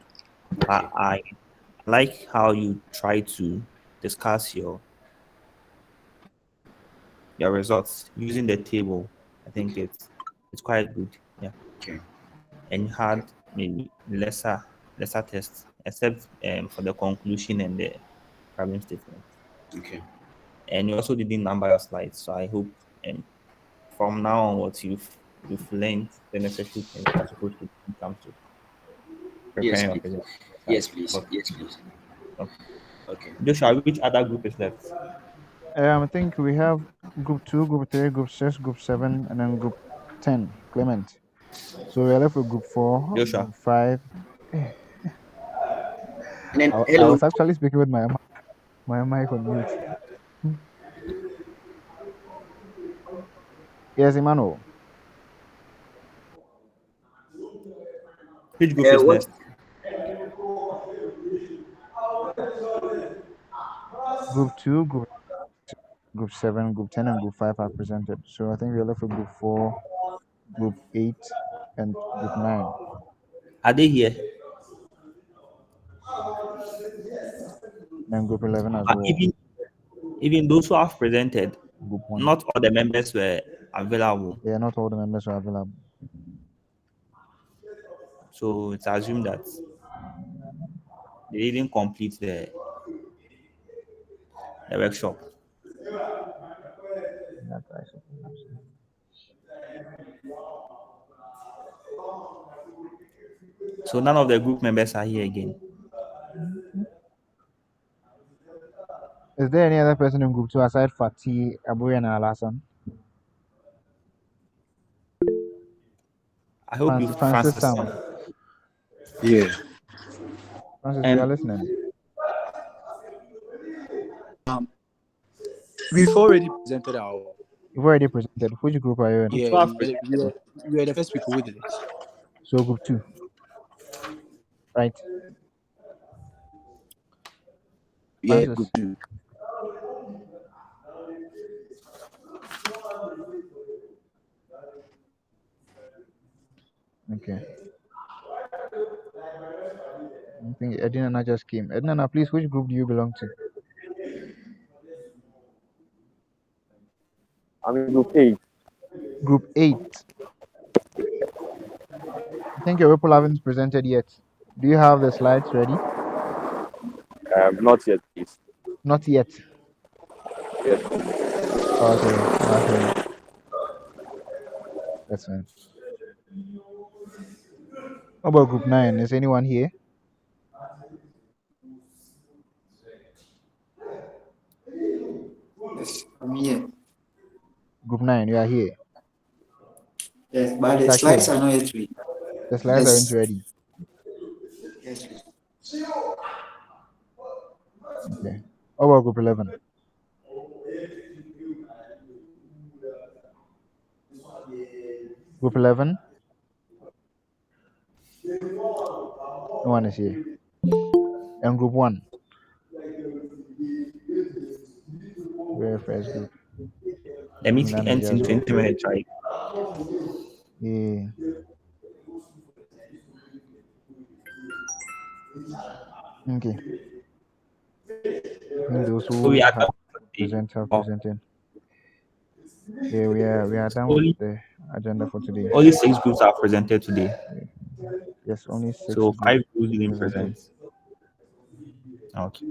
Okay.
I like how you try to discuss your results using the table. I think it's quite good. Yeah.
Okay.
And you had maybe lesser tests, except for the conclusion and the problem statement.
Okay.
And you also didn't number your slides, so I hope from now onwards you've learned the necessary things you're supposed to do when it comes to preparing your presentation.
Yes, please.
Okay.
Yes, please. Okay.
Joshua, which other group is left?
I think we have group 2, group 3, group 6, group 7, and then group 10, Clement. So we're left with group 4,
Joshua.
group 5.
And then,
I was actually speaking with my mic on mute. Yes, Emmanuel.
Which group is next?
Group 2, group 7, group 10, and group 5 are presented. So I think we're left with group 4, group 8, and group 9.
Are they here?
And group 11 as well.
Even those who have presented,
group 1.
Not all the members were available.
Yeah, not all the members were available.
So it's assumed that they didn't complete the workshop.
That's what I suppose.
So none of the group members are here again.
Is there any other person in group 2 aside Fatih, Abu, and Alasan?
I hope you
Francis
Francis.
Sam.
Yeah.
Francis, we
And
are listening.
We've already presented our.
You've already presented. Which group are you in?
Yeah,
to have
we are the first people who did it.
So group 2, right?
Yeah,
Francis.
group 2.
Okay. I think Edinana just came. Edinana, please, which group do you belong to?
I'm in group 8.
Group 8. I think your people haven't presented yet. Do you have the slides ready?
Not yet, please.
Not yet.
Yes.
Okay. That's fine. How about group 9? Is anyone here?
Yes, I'm here.
Group 9, you are here.
Yes, but the
Shakir,
slides are not yet ready.
the slides aren't ready.
Yes, please.
Okay. How about group 11? Group 11? No one is here. And group 1? Very first group.
the meeting
None
ends in
just
20 minutes, right?
Yeah. Okay. I think those
So
who
we are
have
done for today.
presented. Yeah, we are done with the agenda for today.
Only 6 groups are presented today.
Yes, only 6
So
groups
5 groups didn't
presented.
present. Okay.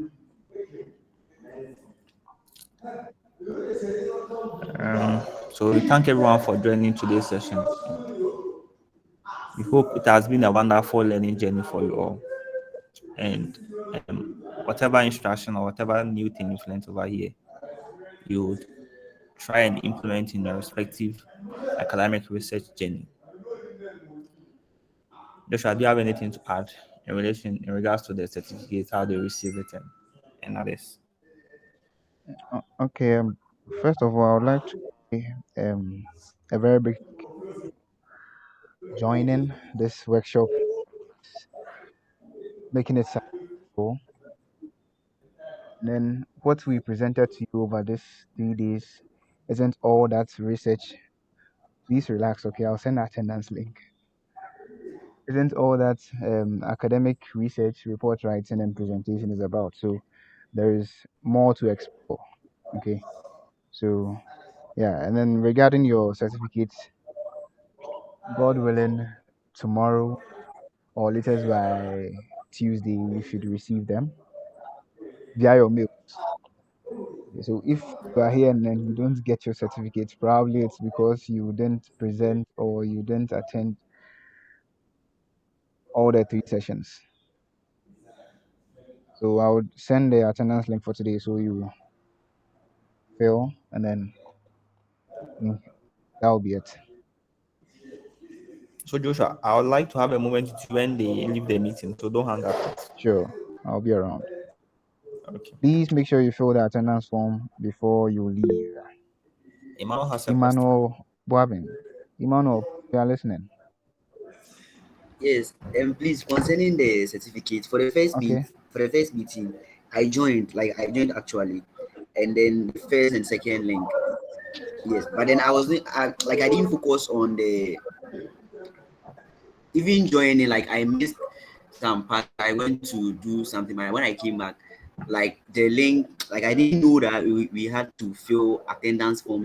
So we thank everyone for joining today's session. We hope it has been a wonderful learning journey for you all. And whatever instruction or whatever new thing you've learned over here, you would try and implement in your respective academic research journey. Joshua, do you have anything to add in regards to the certificates, how they receive it, and others?
Okay. First of all, I would like to say a very big joining this workshop, making it successful. Then what we presented to you over these 3 days isn't all that research. Please relax, okay? I'll send attendance link. Isn't all that academic research, report writing, and presentation is about. So there is more to explore. Okay. So yeah, and then regarding your certificates, God willing, tomorrow or latest by Tuesday, you should receive them via your mail. So if you are here and then you don't get your certificates, probably it's because you didn't present or you didn't attend all the 3 sessions. So I would send the attendance link for today so you fill, and then that will be it.
So Joshua, I would like to have a moment with you when they leave the meeting, so don't hang up.
Sure, I'll be around.
Okay.
Please make sure you fill the attendance form before you leave.
Emmanuel has a
Emmanuel Boabin. Emmanuel, you are listening.
Yes, please concerning the certificate for the first meeting, I joined actually, and then the first and second link. Yes, but then I didn't focus on the even joining. Like I missed some part. I went to do something, but when I came back, like the link, like I didn't know that we had to fill attendance form